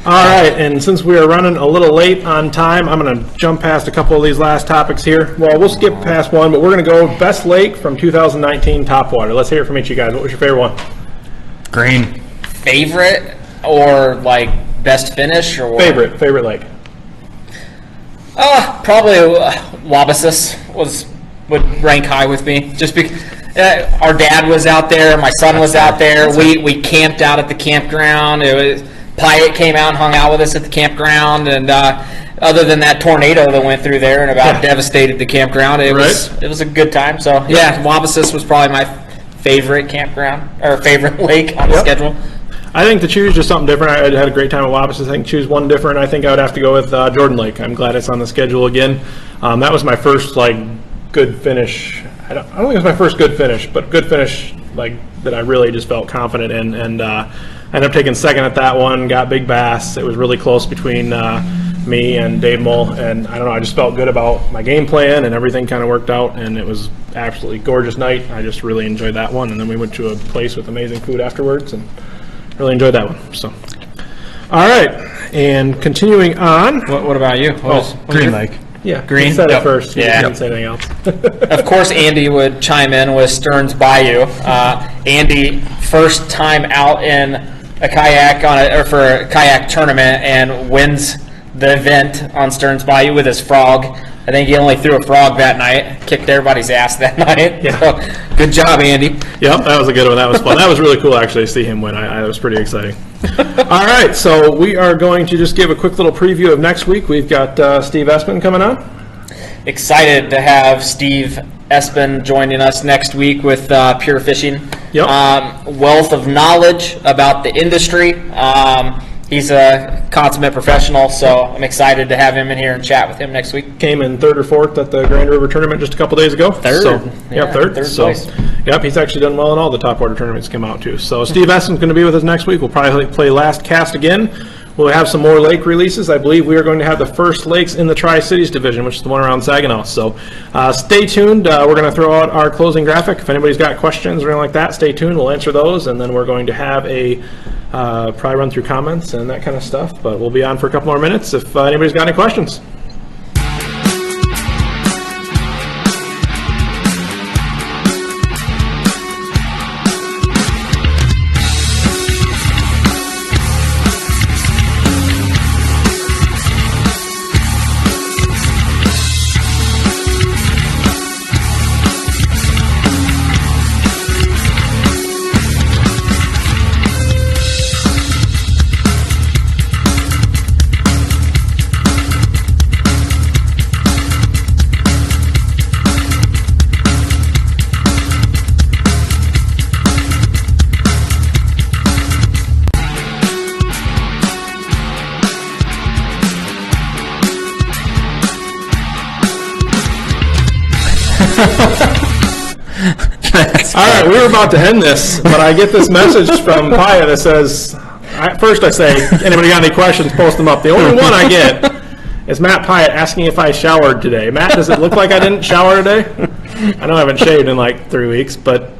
all right. And since we are running a little late on time, I'm going to jump past a couple of these last topics here. Well, we'll skip past one, but we're going to go best lake from 2019 Topwater. Let's hear it from each of you guys. What was your favorite one? Green. Favorite or like best finish or what? Favorite lake. Probably Wabasis would rank high with me, just because our dad was out there, my son was out there. We camped out at the campground. It was Pyatt came out and hung out with us at the campground, and other than that tornado that went through there and about devastated the campground, it was a good time. So yeah, Wabasis was probably my favorite campground or favorite lake on the schedule. I think to choose just something different. I had a great time at Wabasis. I think choose one different. I think I would have to go with Jordan Lake. I'm glad it's on the schedule again. That was my first good finish. I don't think it was my first good finish, but good finish that I really just felt confident in. And I ended up taking second at that one. Got big bass. It was really close between me and Dave Mull. And I don't know. I just felt good about my game plan, and everything kind of worked out. And it was absolutely gorgeous night. I just really enjoyed that one. And then we went to a place with amazing food afterwards, and really enjoyed that one. So, all right, and continuing on. What about you? Green Lake. Yeah, Green? you said Yep. it first. Yeah. You didn't say anything else. Of course, Andy would chime in with Stearns Bayou. Andy, first time out in a kayak for a kayak tournament, and wins the event on Stearns Bayou with his frog. I think he only threw a frog that night, kicked everybody's ass that night. Yeah. So, good job, Andy. Yep, that was a good one. That was fun. That was really cool, actually, to see him win. That was pretty exciting. All right, so we are going to just give a quick little preview of next week. We've got Steve Espin coming on. Excited to have Steve Espin joining us next week with Pure Fishing. Yep. Wealth of knowledge about the industry. He's a consummate professional, so I'm excited to have him in here and chat with him next week. Came in third or fourth at the Grand River tournament just a couple days ago. Third. So, Yeah, third. third So, place. yep, he's actually done well in all the Topwater tournaments come out too. So Steve Espin's going to be with us next week. We'll probably play Last Cast again. We'll have some more lake releases. I believe we are going to have the first lakes in the Tri-Cities division, which is the one around Saginaw. So stay tuned. We're going to throw out our closing graphic. If anybody's got questions or anything like that, stay tuned. We'll answer those, and then we're going to have a probably run through comments and that kind of stuff. But we'll be on for a couple more minutes if anybody's got any questions. All right, we were about to end this, but I get this message from Paya that says, first I say, anybody got any questions, post them up. The only one I get is Matt Pyatt asking if I showered today. Matt, does it look like I didn't shower today? I know I haven't shaved in like 3 weeks, but...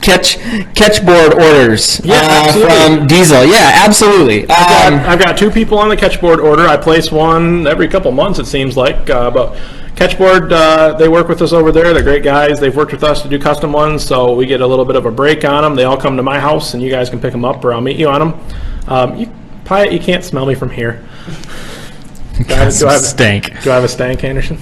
Catchboard orders from Diesel. Yeah, absolutely. I've got two people on the catchboard order. I place one every couple months, it seems like, but... Catchboard, they work with us over there. They're great guys. They've worked with us to do custom ones, so we get a little bit of a break on them. They all come to my house, and you guys can pick them up, or I'll meet you on them. Pyatt, you can't smell me from here. Do I have a stank, Anderson?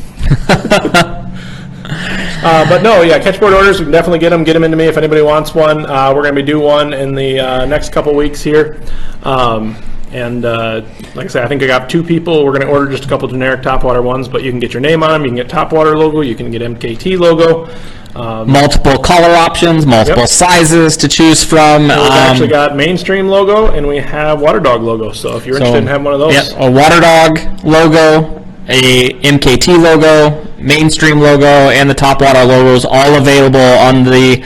But no, yeah, catchboard orders, we can definitely get them into me if anybody wants one. We're going to be due one in the next couple weeks here. And like I said, I think I got 2 people. We're going to order just a couple generic Topwater ones, but you can get your name on them. You can get Topwater logo. You can get MKT logo. Multiple color options, multiple sizes to choose from. We've actually got mainstream logo, and we have Water Dog logo. So if you're interested in having one of those. Yep, a Water Dog logo, a MKT logo, mainstream logo, and the Topwater logos all available on the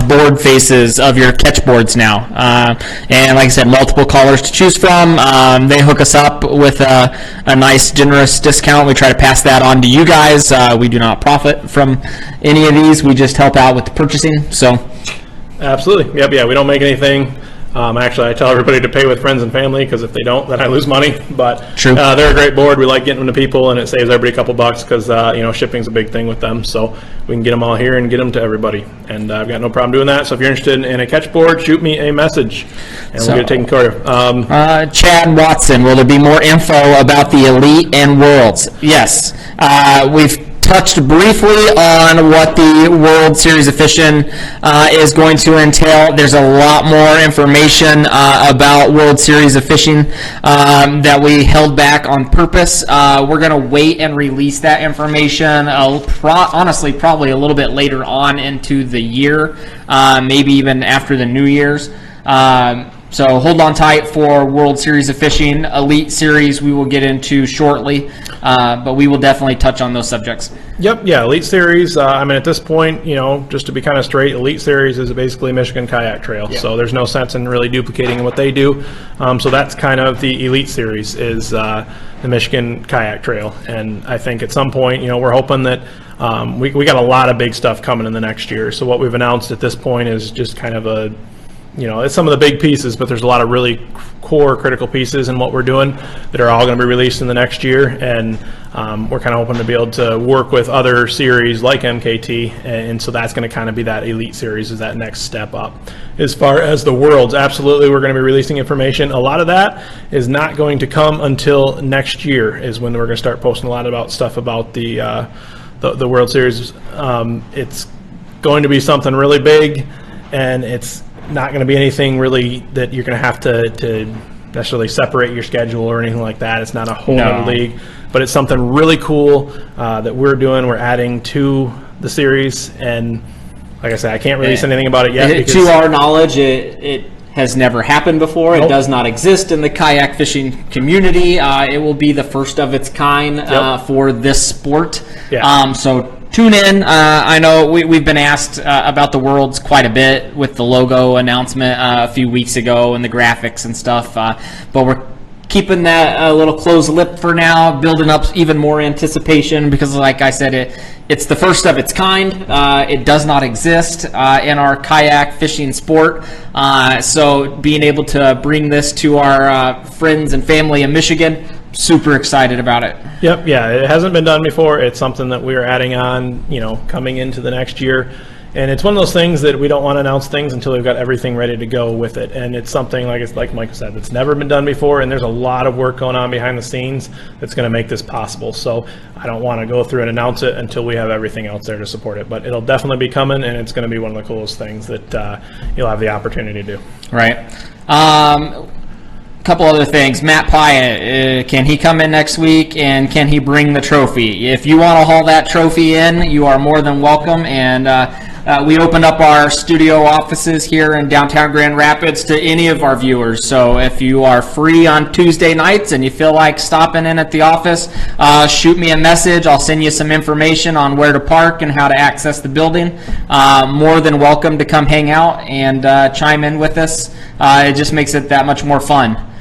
board faces of your catch boards now. And like I said, multiple colors to choose from. They hook us up with a nice, generous discount. We try to pass that on to you guys. We do not profit from any of these. We just help out with the purchasing. So, absolutely. Yep. Yeah. We don't make anything. Actually, I tell everybody to pay with friends and family, because if they don't, then I lose money. But True. They're a great board. We like getting them to people, and it saves everybody a couple bucks, because shipping's a big thing with them. So we can get them all here and get them to everybody. And I've got no problem doing that. So if you're interested in a catch board, shoot me a message, and we'll get it taken care of. Chad Watson, will there be more info about the Elite and Worlds? Yes. We've touched briefly on what the World Series of Fishing is going to entail. There's a lot more information about World Series of Fishing that we held back on purpose. We're going to wait and release that information honestly probably a little bit later on into the year, maybe even after the New Year's. So hold on tight for World Series of Fishing. Elite Series we will get into shortly, but we will definitely touch on those subjects. Yep, yeah, Elite Series. At this point, just to be kind of straight, Elite Series is basically Michigan Kayak Trail. Yeah. So there's no sense in really duplicating what they do. So that's kind of the Elite Series is the Michigan Kayak Trail. And I think at some point, we're hoping that we got a lot of big stuff coming in the next year. So what we've announced at this point is just kind of it's some of the big pieces, but there's a lot of really core critical pieces in what we're doing that are all going to be released in the next year. And we're kind of hoping to be able to work with other series like MKT. And so that's going to kind of be that Elite Series is that next step up. As far as the Worlds, absolutely, we're going to be releasing information. A lot of that is not going to come until next year is when we're going to start posting a lot about stuff about the World Series. It's going to be something really big, and it's not going to be anything really that you're going to have to necessarily separate your schedule or anything like that. It's not a whole other league, but it's something really cool that we're doing. We're adding to the series, and like I said, I can't release anything about it yet. To our knowledge, it has never happened before. Nope. It does not exist in the kayak fishing community. It will be the first of its kind for this sport. Yeah. So tune in. I know we've been asked about the Worlds quite a bit with the logo announcement a few weeks ago and the graphics and stuff, but we're keeping that a little closed lip for now, building up even more anticipation because, like I said, it's the first of its kind. It does not exist in our kayak fishing sport, so being able to bring this to our friends and family in Michigan, super excited about it. Yep, yeah, it hasn't been done before. It's something that we're adding on, coming into the next year. And it's one of those things that we don't want to announce things until we've got everything ready to go with it. And it's something, like Mike said, that's never been done before, and there's a lot of work going on behind the scenes that's going to make this possible. So I don't want to go through and announce it until we have everything else there to support it. But it'll definitely be coming, and it's going to be one of the coolest things that you'll have the opportunity to do. Right. Couple other things. Matt Pyatt, can he come in next week, and can he bring the trophy? If you want to haul that trophy in, you are more than welcome. And we opened up our studio offices here in downtown Grand Rapids to any of our viewers. So if you are free on Tuesday nights and you feel like stopping in at the office, shoot me a message. I'll send you some information on where to park and how to access the building. More than welcome to come hang out and chime in with us. It just makes it that much more fun.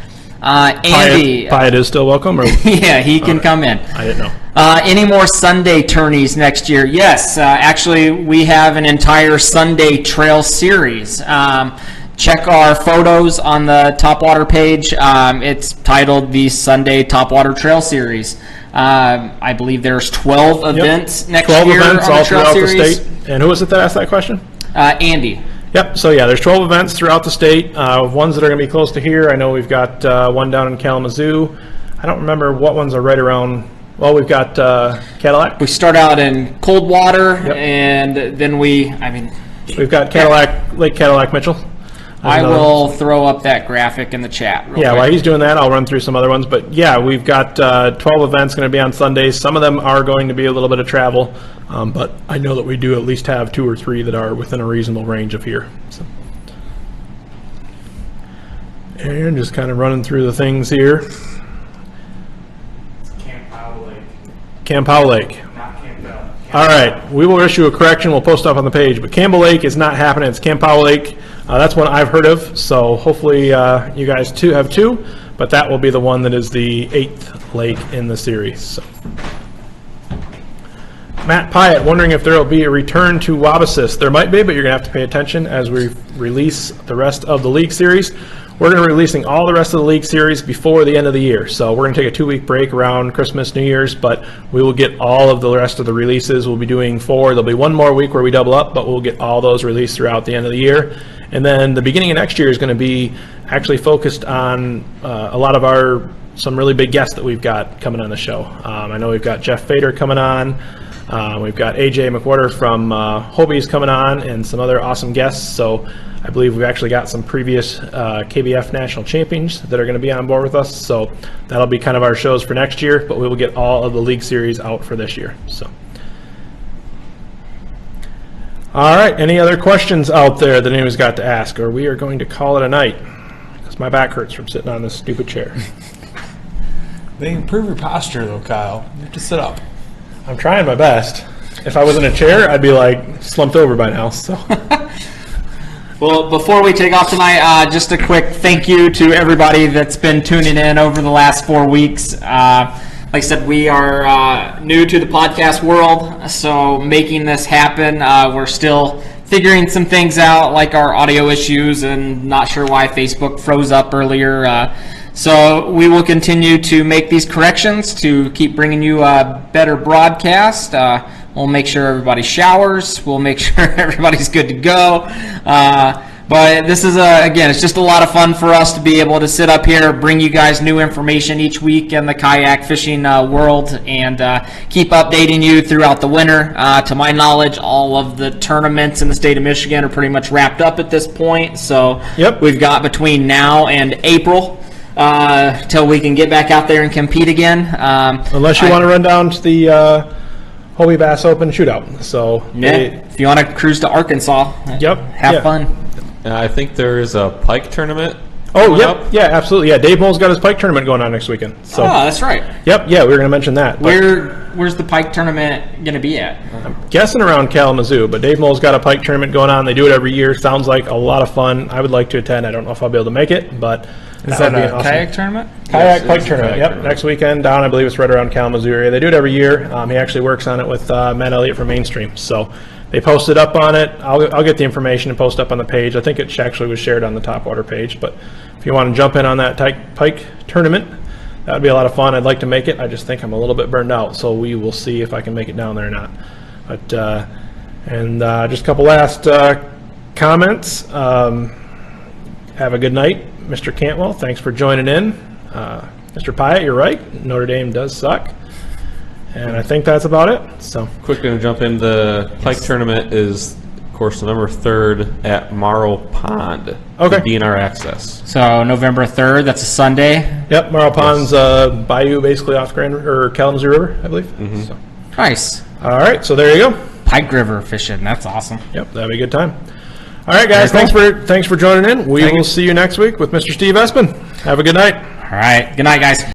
Andy. Pyatt is still welcome? Or? Yeah, he can come in. I didn't know. Any more Sunday tourneys next year? Yes, actually we have an entire Sunday trail series. Check our photos on the Topwater page. It's titled the Sunday Topwater Trail Series. I believe there's 12 events next 12 year events on all the trail throughout series. the state. And who was it that asked that question? Andy. Yep, so yeah, there's 12 events throughout the state. Ones that are going to be close to here. I know we've got one down in Kalamazoo. I don't remember what ones are right around. Well, we've got Cadillac. We start out in Coldwater, and then we've got Cadillac, Lake Cadillac Mitchell. I will throw up that graphic in the chat. Yeah, quick. while he's doing that, I'll run through some other ones. But yeah, we've got 12 events going to be on Sundays. Some of them are going to be a little bit of travel, but I know that we do at least have 2 or 3 that are within a reasonable range of here. So. And just kind of running through the things here. It's Camp Powell Lake, Camp Powell Lake. not Camp Bell. All right, we will issue a correction. We'll post up on the page. But Campbell Lake is not happening. It's Camp Powell Lake. That's one I've heard of. So hopefully you guys have 2. But that will be the one that is the 8th lake in the series. So. Matt Pyatt wondering if there will be a return to Wabasis. There might be, but you're going to have to pay attention as we release the rest of the league series. We're going to be releasing all the rest of the league series before the end of the year. So we're going to take a 2-week break around Christmas, New Year's, but we will get all of the rest of the releases. We'll be doing 4. There'll be 1 more week where we double up, but we'll get all those released throughout the end of the year. And then the beginning of next year is going to be actually focused on a lot of some really big guests that we've got coming on the show. I know we've got Jeff Fader coming on. We've got AJ McWhorter from Hobie's coming on and some other awesome guests. So I believe we've actually got some previous KBF national champions that are going to be on board with us. So that'll be kind of our shows for next year, but we will get all of the league series out for this year. So. All right, any other questions out there that anyone's got to ask, or we are going to call it a night because my back hurts from sitting on this stupid chair. They improve your posture, though, Kyle. You have to sit up. I'm trying my best. If I was in a chair, I'd be like slumped over by now. So. Well, before we take off tonight, just a quick thank you to everybody that's been tuning in over the last 4 weeks. Like I said, we are new to the podcast world, so making this happen, we're still figuring some things out, like our audio issues, and not sure why Facebook froze up earlier. So we will continue to make these corrections to keep bringing you a better broadcast. We'll make sure everybody showers. We'll make sure everybody's good to go. But this is, again, it's just a lot of fun for us to be able to sit up here, bring you guys new information each week in the kayak fishing world, and keep updating you throughout the winter. To my knowledge, all of the tournaments in the state of Michigan are pretty much wrapped up at this point. So We've got between now and April till we can get back out there and compete again. Unless you want to run down to the Hobie Bass Open shootout. So if you want to cruise to Arkansas, have fun. I think there is a pike tournament. Oh, yeah, absolutely. Yeah, Dave Mole's got his pike tournament going on next weekend. So, that's right. Yep, yeah, we were going to mention that. Where's the pike tournament going to be at? I'm guessing around Kalamazoo, but Dave Mole's got a pike tournament going on. They do it every year. Sounds like a lot of fun. I would like to attend. I don't know if I'll be able to make it, but is that a kayak tournament? Kayak pike tournament. Yep, next weekend down. I believe it's right around Kalamazoo area. They do it every year. He actually works on it with Matt Elliott from Mainstream. So they posted up on it. I'll get the information and post up on the page. I think it actually was shared on the Topwater page. But if you want to jump in on that pike tournament, that would be a lot of fun. I'd like to make it. I just think I'm a little bit burned out, so we will see if I can make it down there or not. But just a couple last comments. Have a good night, Mr. Cantwell. Thanks for joining in. Mr. Pyatt, you're right. Notre Dame does suck. And I think that's about it. So quick, going to jump in. The pike tournament is, of course, November 3rd at Morrow Pond. Okay. DNR access. So November 3rd, that's a Sunday. Yep, Morrow Pond's bayou, basically off Kalamazoo River, I believe. Mm-hmm. So. Nice. All right, so there you go. Pike River fishing. That's awesome. Yep, that'd be a good time. All right, guys, thanks for joining in. We will see you next week with Mr. Steve Espen. Have a good night. All right. Good night, guys.